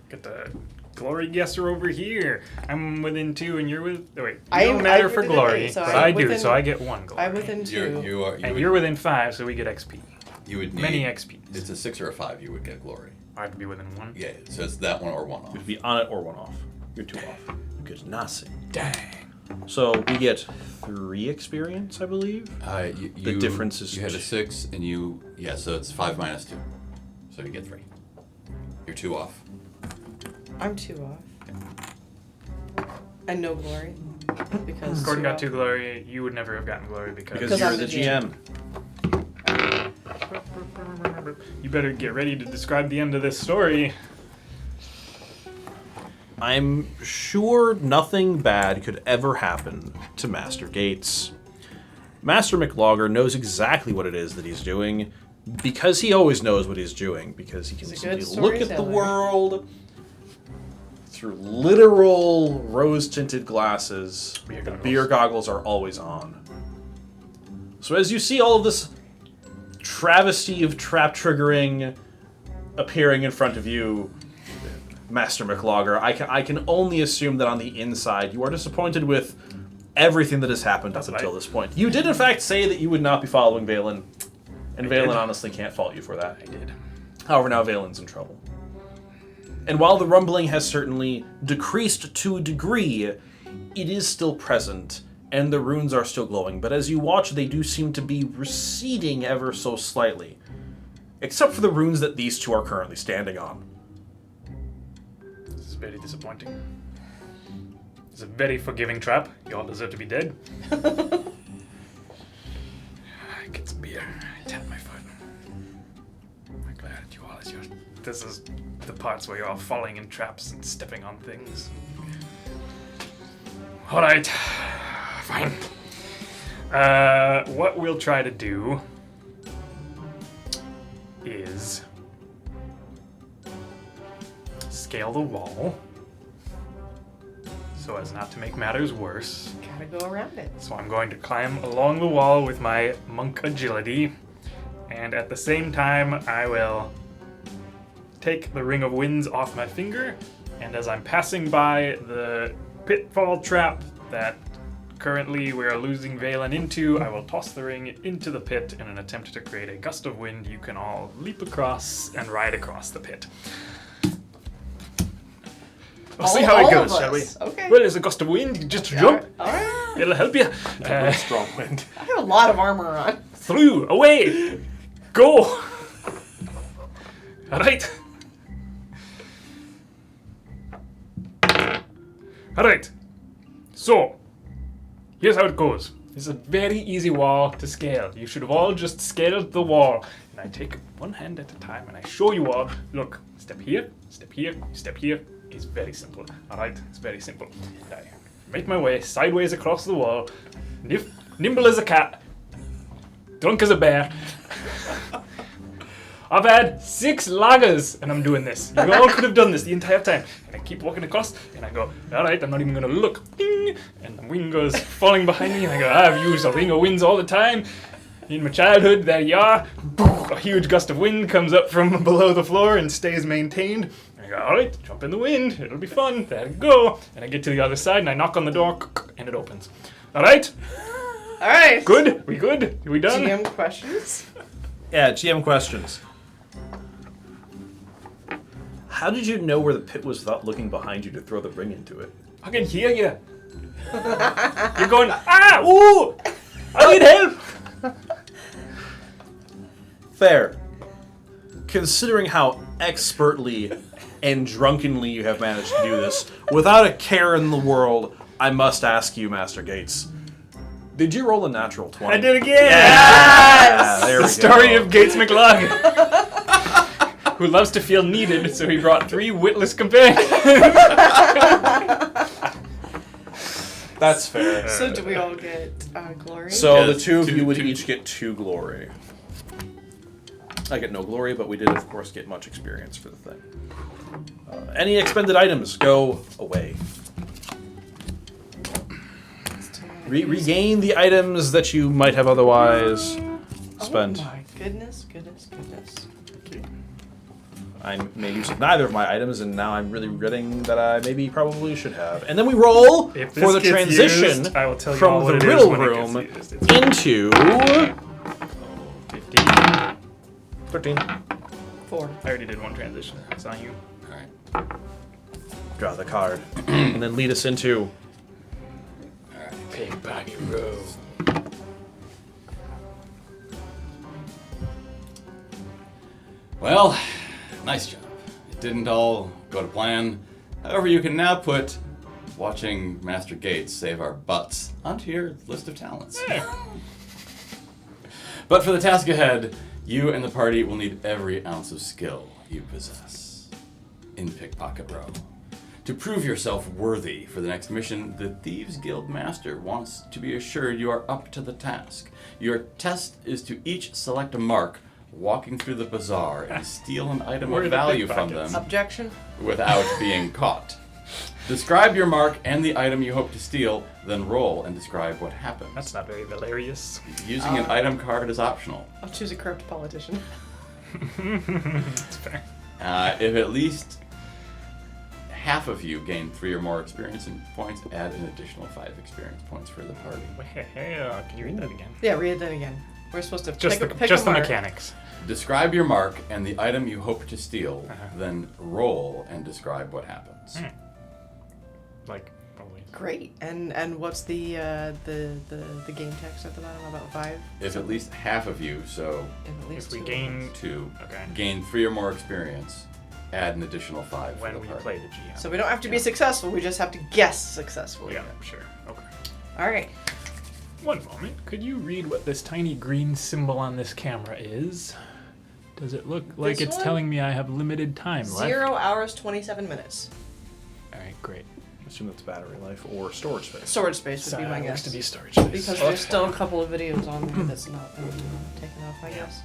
Get the glory guesser over here. I'm within 2 and you're with... Oh, wait. I You am- don't matter I'm for within glory, 8, so but I'm I do, within- so I get 1 glory. I'm within 2. And you're within 5, so we get XP. You would need Many XPs. It's a 6 or a 5. You would get glory. I have to be within 1. Yeah, so it's that one or one off. You'd be on it or one off. You're 2 off. Good nothing. Dang. So we get 3 experience, I believe. The difference is you had a 6 and you so it's 5 minus 2, so you get 3. You're 2 off. I'm 2 off. And no glory. Because Gordon 2 got off. 2 glory. You would never have gotten glory Because Because you're I'm the the GM. You better get ready to describe the end of this story. I'm sure nothing bad could ever happen to Master Gates. Master McLogger knows exactly what it is that he's doing, because he always knows what he's doing, because he can He's a good simply look at the storyteller. world through literal rose-tinted glasses. Beer The goggles. beer goggles are always on. So as you see all of this travesty of trap triggering appearing in front of you, Master McLogger, I can only assume that on the inside you are disappointed with everything that has happened up until this point. You did in fact say that you would not be following Valen, and Valen did. honestly can't fault you for that. I did. However, now Valen's in trouble. And while the rumbling has certainly decreased to a degree, it is still present, and the runes are still glowing, but as you watch, they do seem to be receding ever so slightly. Except for the runes that these two are currently standing on. This is very disappointing. It's a very forgiving trap. You all deserve to be dead. Get some beer. I tap my foot. I'm glad. You all, this is the parts where you're all falling in traps and stepping on things. All right, fine. What we'll try to do is scale the wall so as not to make matters worse. Gotta go around it. So I'm going to climb along the wall with my monk agility, and at the same time I will take the Ring of Winds off my finger, and as I'm passing by the pitfall trap that currently we are losing Valen into, I will toss the ring into the pit in an attempt to create a gust of wind you can all leap across and ride across the pit. We'll see how it goes, shall we? Okay. Well, there's a gust of wind, you just jump. Alright. It'll help you. Strong wind. I have a lot of armor on. Through, away, go. All right. All right. So, here's how it goes. It's a very easy wall to scale. You should have all just scaled the wall. And I take one hand at a time and I show you all, look, step here, step here, step here. It's very simple. All right, it's very simple. And I make my way sideways across the wall, nimble as a cat, drunk as a bear. I've had 6 lagers and I'm doing this. You all could have done this the entire time. And I keep walking across and I go, all right, I'm not even going to look. Ding! And the wind goes falling behind me and I go, I've used a Ring of Winds all the time. In my childhood, there you are. A huge gust of wind comes up from below the floor and stays maintained. And I go, all right, jump in the wind. It'll be fun. There we go. And I get to the other side and I knock on the door and it opens. All right? All right. Good? We good? Are we done? GM questions? Yeah, GM questions. How did you know where the pit was without looking behind you to throw the ring into it? I can hear you. You're going, ooh, I need help. Fair. Considering how expertly and drunkenly you have managed to do this, without a care in the world, I must ask you, Master Gates, did you roll a natural 20? I did again. Yes! There we The story go. of Gates McLug, who loves to feel needed, so he brought 3 witless companions. That's fair. So do we all get glory? So Yes, the two of you would two. each get 2 glory. I get no glory, but we did, of course, get much experience for the thing. Any expended items go away. Regain the items that you might have otherwise spent. Oh my goodness. I made use of neither of my items, and now I'm really regretting that I maybe probably should have. And then we roll If for the this gets transition used, I will tell you from all what the it is riddle when it room gets used. It's into 15. 13. 4. I already did one transition. It's on you. All right. Draw the card, and then lead us into. All right. Pickpocket Row. Well, nice job. It didn't all go to plan. However, you can now put watching Master Gates save our butts onto your list of talents. But for the task ahead, you and the party will need every ounce of skill you possess in Pickpocket Row. To prove yourself worthy for the next mission, the Thieves Guild Master wants to be assured you are up to the task. Your test is to each select a mark walking through the bazaar and steal an item Where are of the value from pickpockets? them Objection? without being caught. Describe your mark and the item you hope to steal, then roll and describe what happens. That's not very hilarious. Using an item card is optional. I'll choose a corrupt politician. That's fair. If at least half of you gain 3 or more experience points, add an additional 5 experience points for the party. Can you read that again? Yeah, read that again. We're supposed to Just pick the a mark. mechanics. Describe your mark and the item you hope to steal, Uh-huh. then roll and describe what happens. Like, always. Great. And what's the game text at the bottom? About 5? If at least half of you, so At least If we 2. gain 2, Okay. gain 3 or more experience, add an additional 5 when for we the party. play the GM. So we don't have to be successful, we just have to guess successfully. Yeah, sure. Okay. Alright. One moment. Could you read what this tiny green symbol on this camera is? Does it look like This it's one? telling me I have limited time left? 0 hours, 27 minutes. All right, great. I assume that's battery life or storage space. Storage space would be my Looks guess. to be storage space. Because there's still a couple of videos on there that's not been taken off, I guess.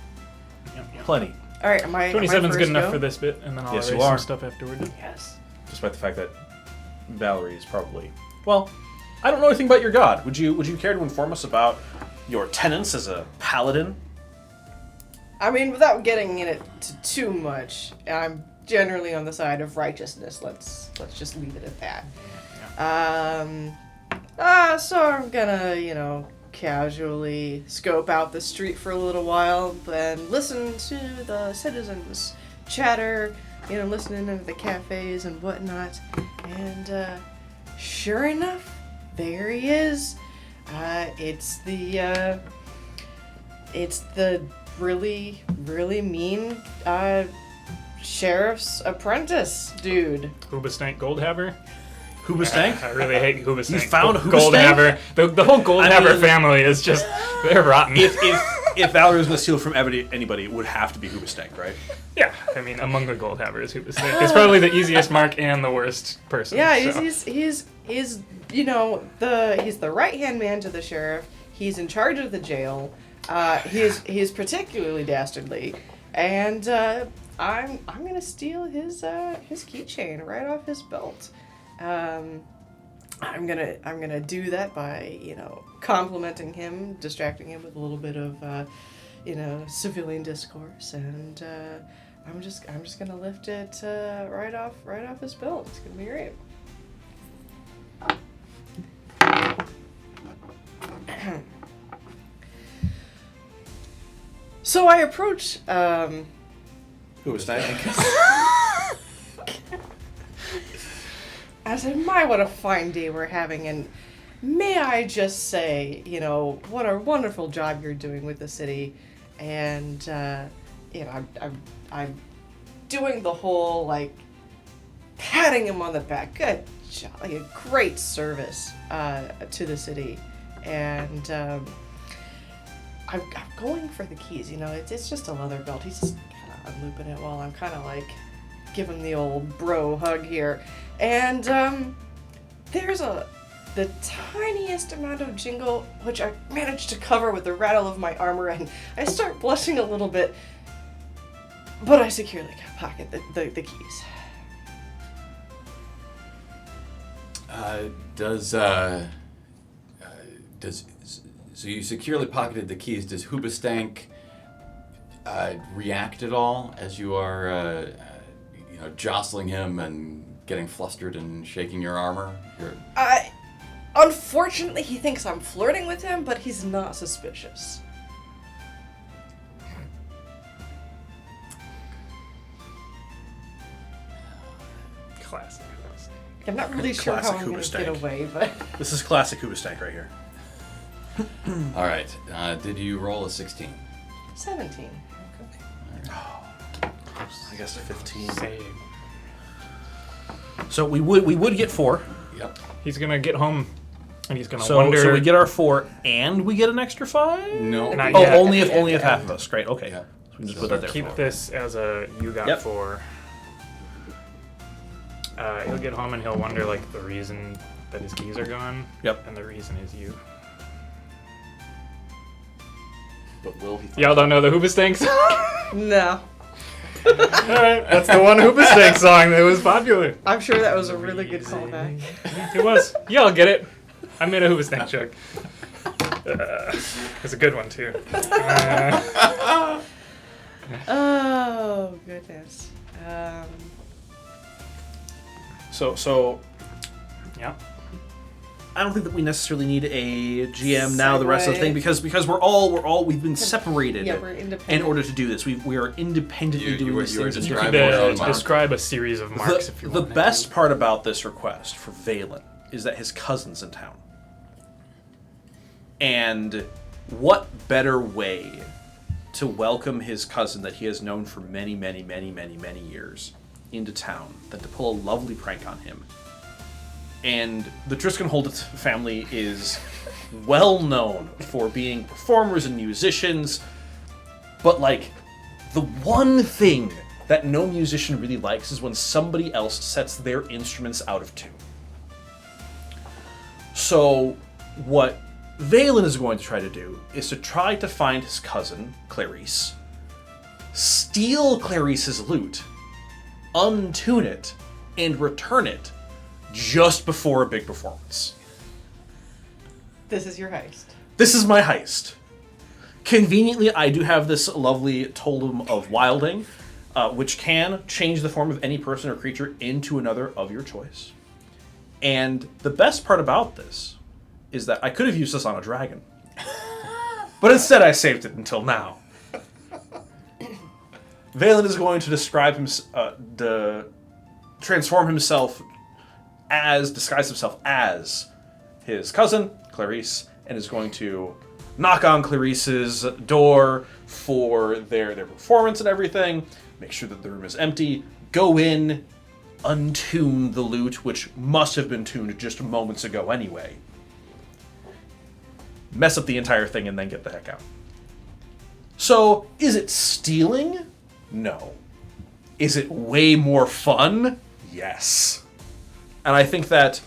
Yep. Plenty, All right, am I 27's good enough go? for this bit, and then I'll Yes, erase you are. some stuff afterward. Yes. despite the fact that Valerie is probably... Well, I don't know anything about your god. Would you care to inform us about your tenets as a paladin? I mean, without getting in it too much, I'm generally on the side of righteousness. Let's just leave it at that. So I'm gonna, casually scope out the street for a little while, then listen to the citizens chatter, listening to the cafes and whatnot. And sure enough, there he is. It's the really, really mean sheriff's apprentice dude. Hoobastank Goldhaver. Hoobastank? I really hate Hoobastank. You found Goldhaver. The whole Goldhaver mean- family is just, they're rotten. If Valerie was going to steal from anybody, it would have to be Hoobastank, right? Yeah, I mean, among the Goldhavers, Hoobastank is probably the easiest mark and the worst person. Yeah, so. he's the right-hand man to the sheriff. He's in charge of the jail. He's particularly dastardly, and I'm gonna steal his keychain right off his belt. I'm gonna do that by complimenting him, distracting him with a little bit of civilian discourse, and I'm just gonna lift it right off his belt. It's gonna be great. So I approach Hoobastank? I said, my, what a fine day we're having, and may I just say, what a wonderful job you're doing with the city, and, I'm doing the whole, patting him on the back, good job, a great service, to the city, and, I'm going for the keys, it's just a leather belt, he's just kind of unlooping it while I'm kind of, give him the old bro hug here. And there's the tiniest amount of jingle, which I managed to cover with the rattle of my armor, and I start blushing a little bit, but I securely pocket the keys. So you securely pocketed the keys. Does Hoobastank react at all as you are jostling him and getting flustered and shaking your armor? Unfortunately, he thinks I'm flirting with him, but he's not suspicious. Classic. I'm not really sure how Classic I'm going to get Hoobastank. away, but... This is classic Hoobastank right here. All right. Did you roll a 16? 17. I guess a 15. Same. So we would get 4. Yep. He's gonna get home, and he's gonna So wonder. we get our 4, and we get an extra 5. No. Not Oh, yet. only if half of us. Great. Okay. Yeah. So we can just So put that there. Keep for this as a you got Yep. 4. He'll get home and he'll wonder the reason that his keys are gone. Yep. And the reason is you. But will he? Y'all don't know the Hoobastank song? No. Alright, that's the one Hoobastank song that was popular. I'm sure that was a really good callback. It was. Y'all get it. I made a Hoobastank joke. It's a good one too. Oh, goodness. So Yeah. I don't think that we necessarily need a GM now. The rest of the Segue. thing because we've been separated. Yeah, we're independent. In order to do this, we are independently doing these you are things. You describing could your own mark. describe a series of marks if you want. The best part about this request for Valen is that his cousin's in town. And what better way to welcome his cousin that he has known for many, many, many, many, many years into town than to pull a lovely prank on him. And the Driscoll family is well known for being performers and musicians, but The one thing that no musician really likes is when somebody else sets their instruments out of tune. So what Valen is going to try to do is to try to find his cousin, Clarice, steal Clarice's lute, untune it, and return it just before a big performance. This is your heist. This is my heist. Conveniently, I do have this lovely Totem of Wilding, which can change the form of any person or creature into another of your choice. And the best part about this is that I could have used this on a dragon. But instead I saved it until now. Valen is going to disguise himself as his cousin, Clarice, and is going to knock on Clarice's door for their performance and everything, make sure that the room is empty, go in, untune the lute, which must have been tuned just moments ago anyway, mess up the entire thing, and then get the heck out. So, is it stealing? No. Is it way more fun? Yes. And I think that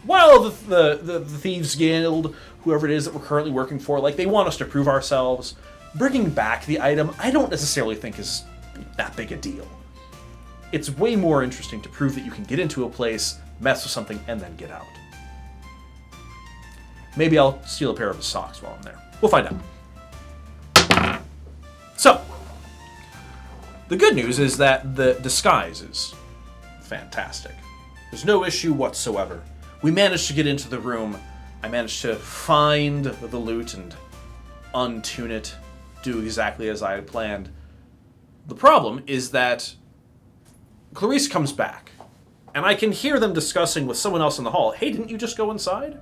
while the Thieves Guild, whoever it is that we're currently working for, like, they want us to prove ourselves, bringing back the item, I don't necessarily think is that big a deal. It's way more interesting to prove that you can get into a place, mess with something, and then get out. Maybe I'll steal a pair of his socks while I'm there. We'll find out. So, the good news is that the disguise is fantastic. There's no issue whatsoever. We managed to get into the room. I managed to find the lute and untune it, do exactly as I had planned. The problem is that Clarice comes back, and I can hear them discussing with someone else in the hall, hey, didn't you just go inside?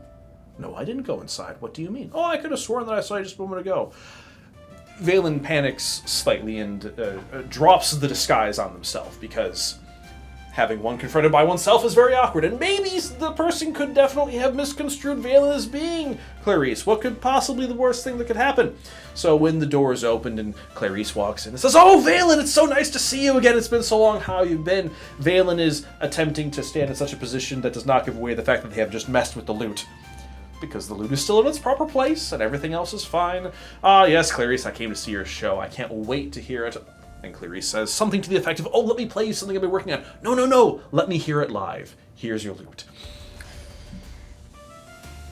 No, I didn't go inside. What do you mean? Oh, I could have sworn that I saw you just a moment ago. Valen panics slightly and drops the disguise on themselves, because having one confronted by oneself is very awkward, and maybe the person could definitely have misconstrued Valen as being Clarice. What could possibly be the worst thing that could happen? So when the door is opened and Clarice walks in and says, oh, Valen, it's so nice to see you again. It's been so long. How you been? Valen is attempting to stand in such a position that does not give away the fact that they have just messed with the lute, because the lute is still in its proper place and everything else is fine. Ah, yes, Clarice, I came to see your show. I can't wait to hear it. And Clarice says something to the effect of, oh, let me play you something I've been working on. No, let me hear it live. Here's your lute.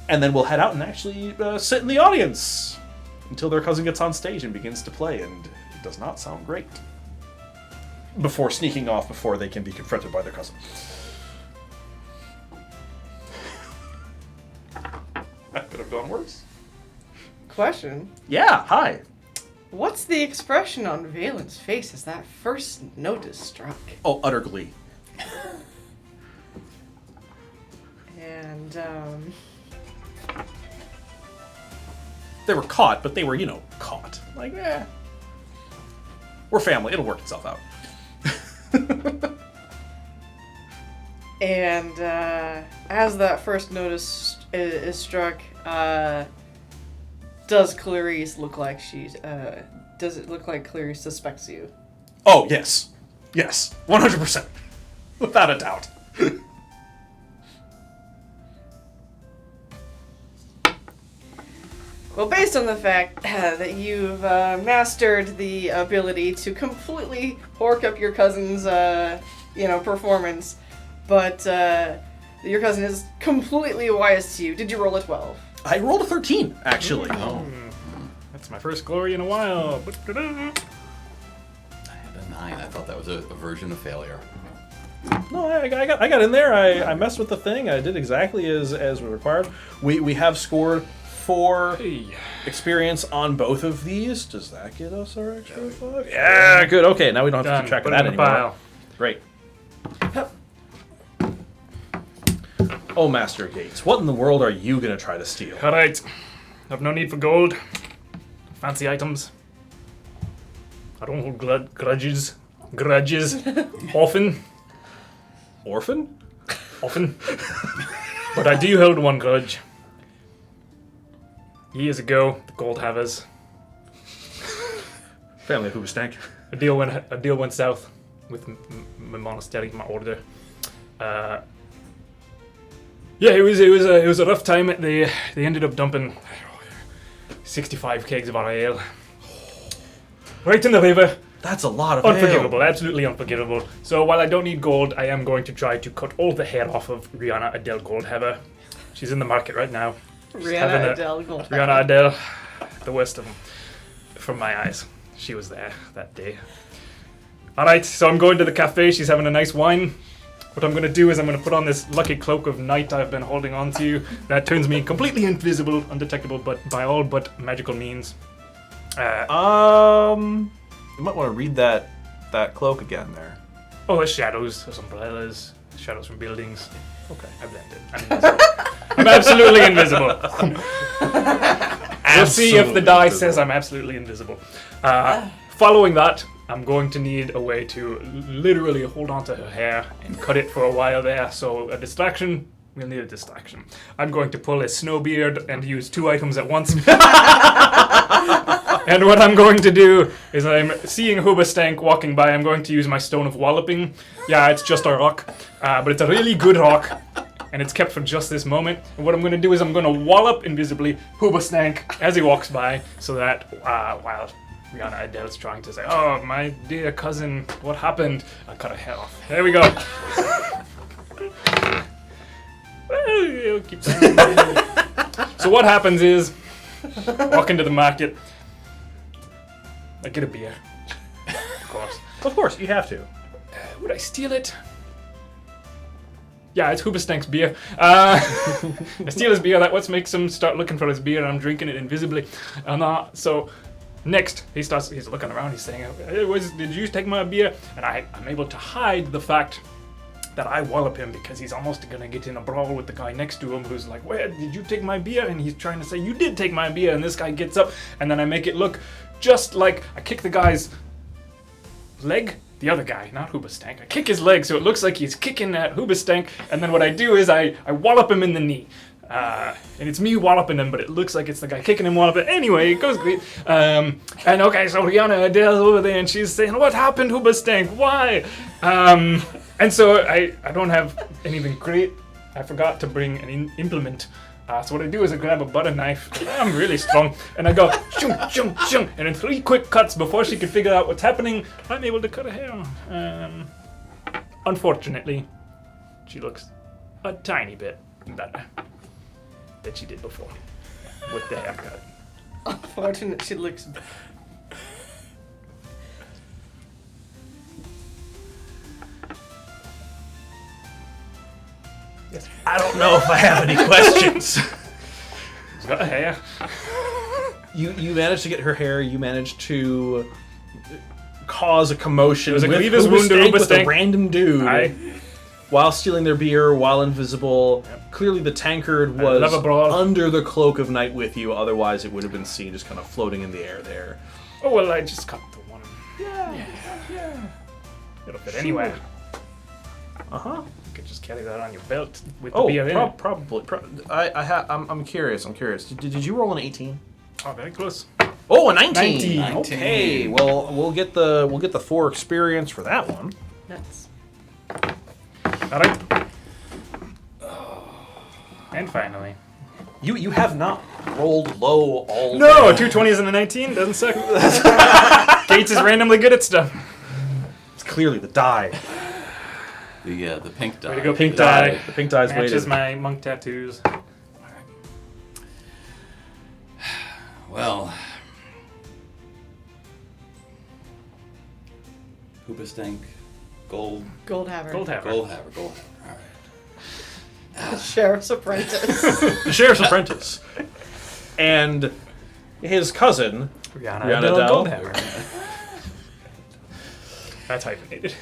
And then we'll head out and actually sit in the audience until their cousin gets on stage and begins to play, and it does not sound great. Before sneaking off before they can be confronted by their cousin. That could have gone worse. Question. Yeah, hi. What's the expression on Valen's face as that first note is struck? Oh, utter glee. And, They were caught, but they were, caught. Like, we're family. It'll work itself out. And, as that first note is struck, does Clarice look like does it look like Clarice suspects you? Oh, yes. Yes. 100%. Without a doubt. Well, based on the fact that you've mastered the ability to completely hork up your cousin's, performance, but your cousin is completely wise to you. Did you roll a 12? I rolled a 13, actually. Oh. That's my first glory in a while. I had a 9. I thought that was a version of failure. No, I got in there. I messed with the thing. I did exactly as was required. We have scored 4 experience on both of these. Does that get us our extra 5? Yeah, good. Okay, now we don't have to keep track of that anymore. Pile. Great. Oh, Master Gates, what in the world are you going to try to steal? All right. I've no need for gold. Fancy items. I don't hold grudges. Often. Orphan? Often. But I do hold one grudge. Years ago, the Gold Havers. Family of Hoobastank. a deal went south with my monastery, my order. Yeah, it was a rough time. They ended up dumping 65 kegs of our ale right in the river. That's a lot of Unforgivable, absolutely unforgivable. So while I don't need gold, I am going to try to cut all the hair off of Rihanna Adele Goldhaver. She's in the market right now. Rihanna Adele Goldhaver. Rihanna Adele, the worst of them, from my eyes. She was there that day. Alright, so I'm going to the cafe. She's having a nice wine. What I'm going to do is I'm going to put on this lucky cloak of night I've been holding on to. That turns me completely invisible, undetectable, but by all but magical means. You might want to read that cloak again there. Oh, there's shadows, there's umbrellas, shadows from buildings. Okay, I blended. I'm invisible. I'm absolutely invisible. We'll see if the die says I'm absolutely invisible. Following that, I'm going to need a way to literally hold on to her hair and cut it for a while there. So a distraction, we'll need a distraction. I'm going to pull a snow beard and use 2 items at once. And what I'm going to do is I'm seeing Hoobastank walking by. I'm going to use my Stone of Walloping. Yeah, it's just a rock, but it's a really good rock, and it's kept for just this moment. And what I'm going to do is I'm going to wallop invisibly Hoobastank as he walks by, so that while Rihanna Adele's trying to say, "Oh, my dear cousin, what happened?" I'll cut her hair off. There we go. Well, keep that. So what happens is, walk into the market. I get a beer. Of course. Of course, you have to. Would I steal it? Yeah, it's Hoobastank's beer. I steal his beer. That makes him start looking for his beer, and I'm drinking it invisibly. So next, he's looking around. He's saying, "Hey, did you take my beer?" And I'm able to hide the fact that I wallop him because he's almost gonna get in a brawl with the guy next to him who's like, "Where did you take my beer?" And he's trying to say, "You did take my beer." And this guy gets up, and then I make it look just like I kick the guy's leg. The other guy, not Hoobastank. I kick his leg so it looks like he's kicking at Hoobastank, and then what I do is I wallop him in the knee. And it's me walloping him, but it looks like it's the guy kicking him walloping. Anyway, it goes great. And okay, so Rihanna Adele's over there, and she's saying, "What happened, Hoobastank? Why?" And so I don't have anything great. I forgot to bring an implement. So what I do is I grab a butter knife. I'm really strong. And I go, shung, shung, shung. And in 3 quick cuts before she can figure out what's happening, I'm able to cut her hair. Unfortunately, she looks a tiny bit better than she did before with the haircut. Unfortunately, she looks... Yes. I don't know if I have any questions. She's got a hair. You managed to get her hair. You managed to cause a commotion. It was a with grievous wound to with a Hoobastank. random dude. While stealing their beer, while invisible. Yep. Clearly the tankard was under the cloak of night with you. Otherwise it would have been seen just kind of floating in the air there. Oh, well, I just cut the one. Yeah. It'll fit anywhere. Uh-huh. You could just carry that on your belt with the beer in it. Probably. I'm curious. Did you roll an 18? Oh, very close. Oh, a 19. 19. Okay. Well, we'll get the 4 experience for that one. Nuts. All right. And finally. You have not rolled low all No, 2 20s and a 19 doesn't suck. Gates is randomly good at stuff. It's clearly the die. The pink die. Way to go, Pink die. The pink die's matches weighted. my monk tattoos. Well, Hoobastank, Goldhaver. Goldhaver. All right. The Sheriff's Apprentice. The Sheriff's Apprentice. And his cousin, Rihanna Adele. Goldhaver. That's hyphenated.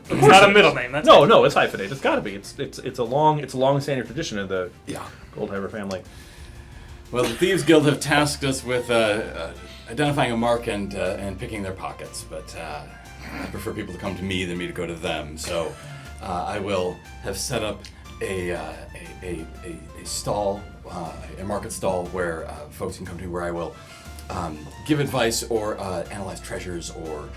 It's not a middle name. That's No, it's hyphenated. It's got to be. It's a long-standing tradition in the Yeah. Goldhaver family. Well, the Thieves Guild have tasked us with identifying a mark and picking their pockets, but I prefer people to come to me than me to go to them. So I will have set up a stall, a market stall where folks can come to, where I will give advice or analyze treasures or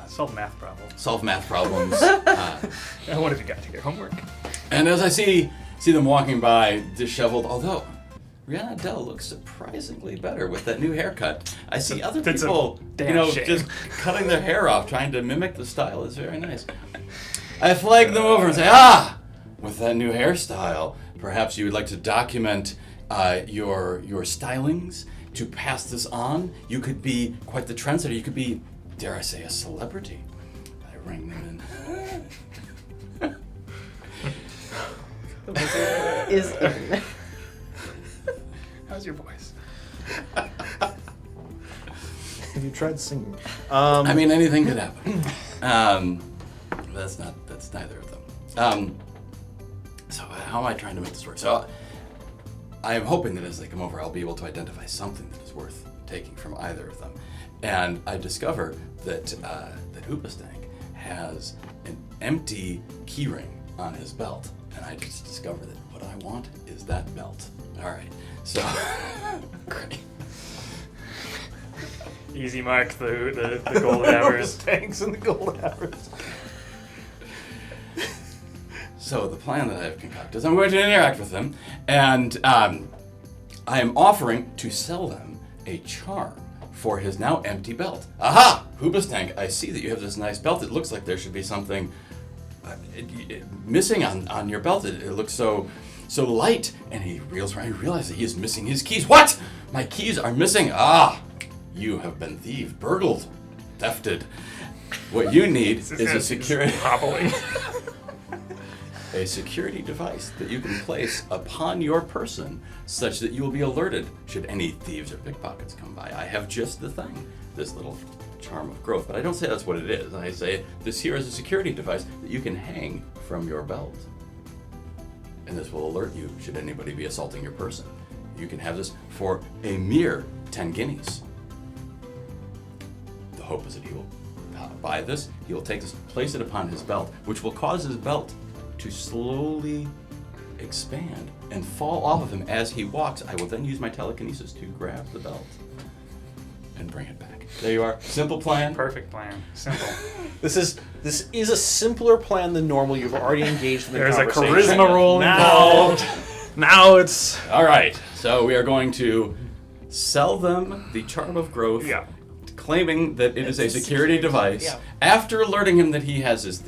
Solve math problems. solve math problems. What have you got here? Homework? And as I see them walking by, disheveled, although Rihanna Dell looks surprisingly better with that new haircut. I see other It's a people, damn shame. just cutting their hair off, trying to mimic the style. It's very nice. I flag them over and say, with that new hairstyle, perhaps you would like to document your stylings to pass this on. You could be quite the trendsetter. You could be, dare I say, a celebrity. I ring them in. The wizard is in. How's your voice? Have you tried singing? I mean, anything could happen. That's neither of them. So how am I trying to make this work? So I am hoping that as they come over, I'll be able to identify something that is worth taking from either of them. And I discover that that Hoopastank has an empty keyring on his belt, and I just discover that what I want is that belt. All right, so great. Easy mark, the gold hours. Thanks and the gold hours. So the plan that I have concocted is I'm going to interact with them, and I am offering to sell them a charm for his now empty belt. Aha! Hoopastank, I see that you have this nice belt. It looks like there should be something missing on your belt. It looks so light. And he reels around. He realizes that he is missing his keys. What? My keys are missing. You have been thieved, burgled, thefted. What you need is a security Hobbling. a security device that you can place upon your person such that you will be alerted should any thieves or pickpockets come by. I have just the thing, this little charm of growth, but I don't say that's what it is. I say this here is a security device that you can hang from your belt. And this will alert you should anybody be assaulting your person. You can have this for a mere 10 guineas. The hope is that he will buy this, he will take this, place it upon his belt, which will cause his belt to slowly expand and fall off of him as he walks. I will then use my telekinesis to grab the belt and bring it back. There you are. Simple plan. Perfect plan. Simple. This is a simpler plan than normal. You've already engaged in the There's a conversation. charisma roll involved. Now it's... All right. So we are going to sell them the charm of growth. Yeah. Claiming that it is a security device, Yeah. after alerting him that he has his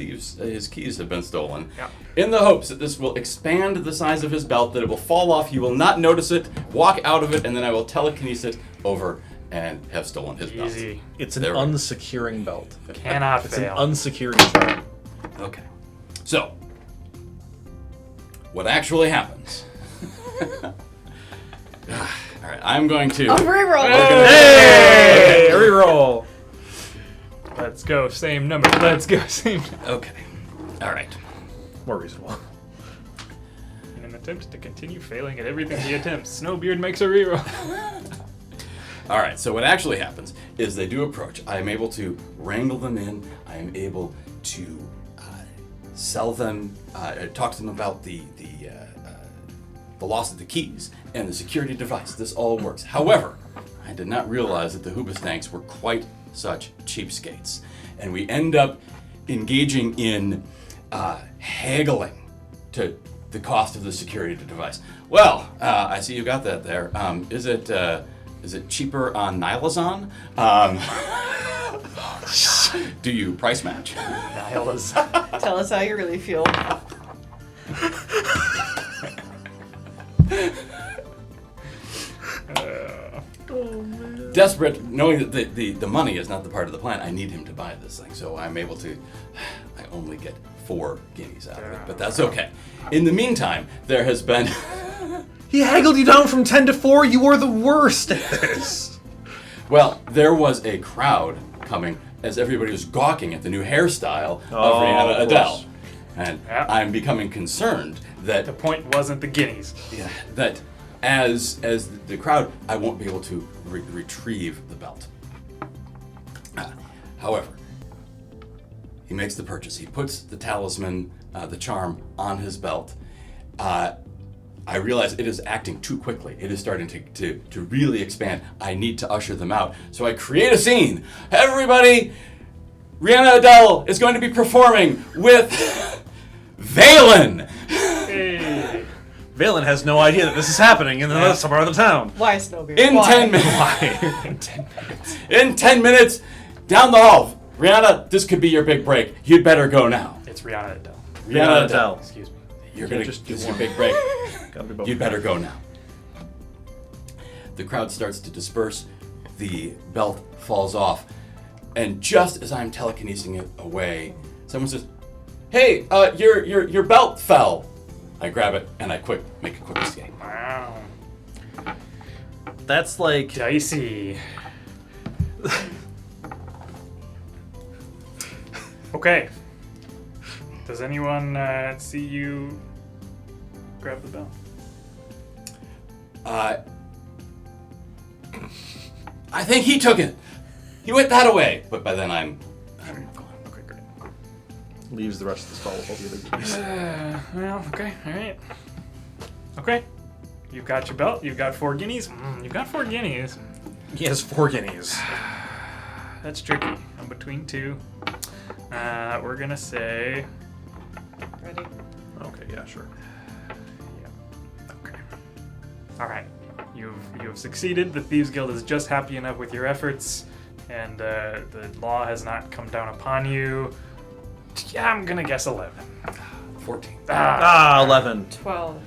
keys have been stolen, Yeah. in the hopes that this will expand the size of his belt, that it will fall off, he will not notice it, walk out of it, and then I will telekinesis it over and have stolen his belt. Easy. It's an There we go. unsecuring belt. Cannot It's an fail. unsecurity charm. Okay. So, what actually happens? All right, I'm going to... A reroll. Hey! Reroll! Let's go. Same number. Let's go. Same. Okay. All right. More reasonable. In an attempt to continue failing at everything he attempts, Snowbeard makes a reroll. All right, so what actually happens is they do approach. I am able to wrangle them in. I am able to sell them, talk to them about the loss of the keys and the security device. This all works. However, I did not realize that the Hoopastanks were quite such cheapskates. And we end up engaging in haggling to the cost of the security device. Well, I see you got that there. Is it cheaper on Nihilazon? Do you price match? Nihilas. Tell us how you really feel. Desperate, knowing that the money is not the part of the plan, I need him to buy this thing. So I'm able to, I only get 4 guineas out of it, but that's okay. In the meantime, there has been... He haggled you down from 10 to 4. You are the worst at this. Well, there was a crowd coming as everybody was gawking at the new hairstyle of Rihanna of Adele. course. And Yeah. I'm becoming concerned that The point wasn't the guineas. that as the crowd, I won't be able to retrieve the belt. However, he makes the purchase. He puts the talisman, the charm, on his belt. I realize it is acting too quickly. It is starting to really expand. I need to usher them out. So I create a scene. Everybody, Rihanna Adele is going to be performing with Valen. Hey. Valen has no idea that this is happening in another part of the town. Why Snowbeard? In Why? 10 minutes. In 10 minutes, down the hall. Rihanna, this could be your big break. You'd better go now. It's Rihanna Adele. Rihanna Adele. Excuse me. You're gonna just just do your one. big break. Gotta be both. You'd better go now. The crowd starts to disperse. The belt falls off, and just as I'm telekinesing it away, someone says, "Hey, your belt fell." I grab it and I make a quick escape. Wow. That's like... Dicey. Okay. Does anyone see you grab the bell? I think he took it. He went that away. But by then I'm gone. Okay, great. Leaves the rest of the stall with all the other goodies. Well, okay, all right. Okay. You've got your belt. You've got 4 guineas. You've got 4 guineas. He has 4 guineas. That's tricky. I'm between 2. We're gonna say. Ready? Okay, yeah, sure. Yeah. Okay. All right. You've succeeded. The Thieves Guild is just happy enough with your efforts, and the law has not come down upon you. Yeah, I'm gonna guess 11. 14. 11. 12.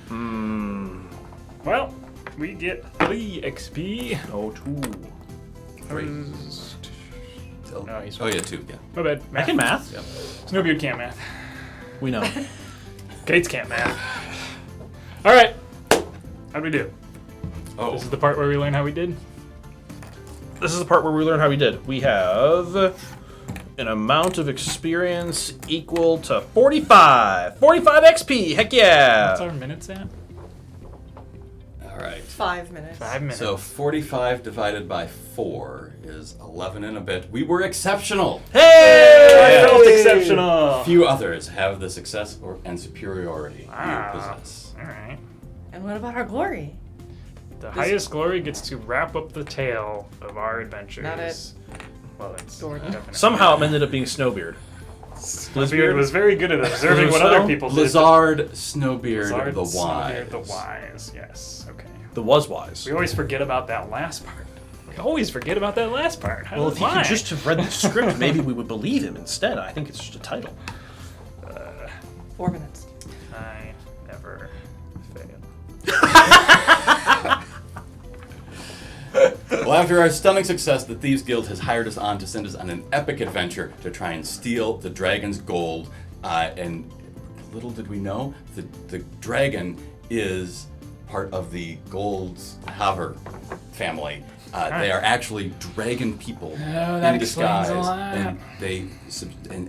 Well, we get 3 XP. Oh, 2. 3. No, he's Oh yeah, 2. Yeah. my bad. I can math. Yeah. Snowbeard can't math. We know. Gates can't math. All right. How'd we do? Oh. This is the part where we learn how we did. This is the part where we learn how we did. We have an amount of experience equal to 45. 45 XP. Heck What's yeah. our minutes at? All right. 5 minutes. 5 minutes. So 45 divided by 4 is 11 and a bit. We were exceptional. Hey! I felt exceptional. Few others have the success and superiority Wow. you possess. All right. And what about our glory? The highest glory gets to wrap up the tale of our adventures. Not it. Well, it's Gordon. definitely. Somehow it ended up being Snowbeard. Snowbeard was very good at observing what other people did. Blizzard, Snowbeard, Blizzard, the Snowbeard, Wise. the wise. Yes. Okay. The was wise. We always forget about that last part. We always forget about that last part. Well, if he could just have read the script, maybe we would believe him instead. I think it's just a title. 4 minutes. I never fail. Well, after our stunning success, the Thieves Guild has hired us on to send us on an epic adventure to try and steal the dragon's gold. And little did we know, the dragon is part of the Gold's Haver family. They are actually dragon people that in explains disguise, a lot.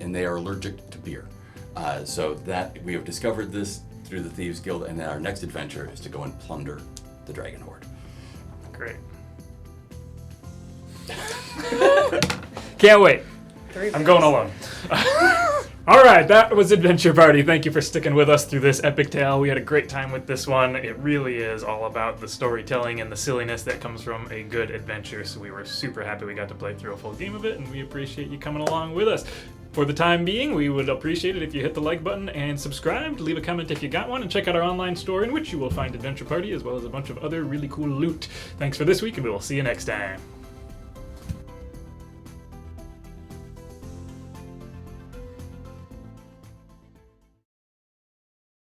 and they are allergic to beer. So that we have discovered this through the Thieves Guild, and our next adventure is to go and plunder the dragon horde. Great. Can't wait. 3 minutes. I'm going alone. All right, that was Adventure Party. Thank you for sticking with us through this epic tale. We had a great time with this one. It really is all about the storytelling and the silliness that comes from a good adventure. So we were super happy we got to play through a full game of it, and we appreciate you coming along with us. For the time being, we would appreciate it if you hit the like button and subscribe. Leave a comment if you got one, and check out our online store in which you will find Adventure Party as well as a bunch of other really cool loot. Thanks for this week, and we will see you next time.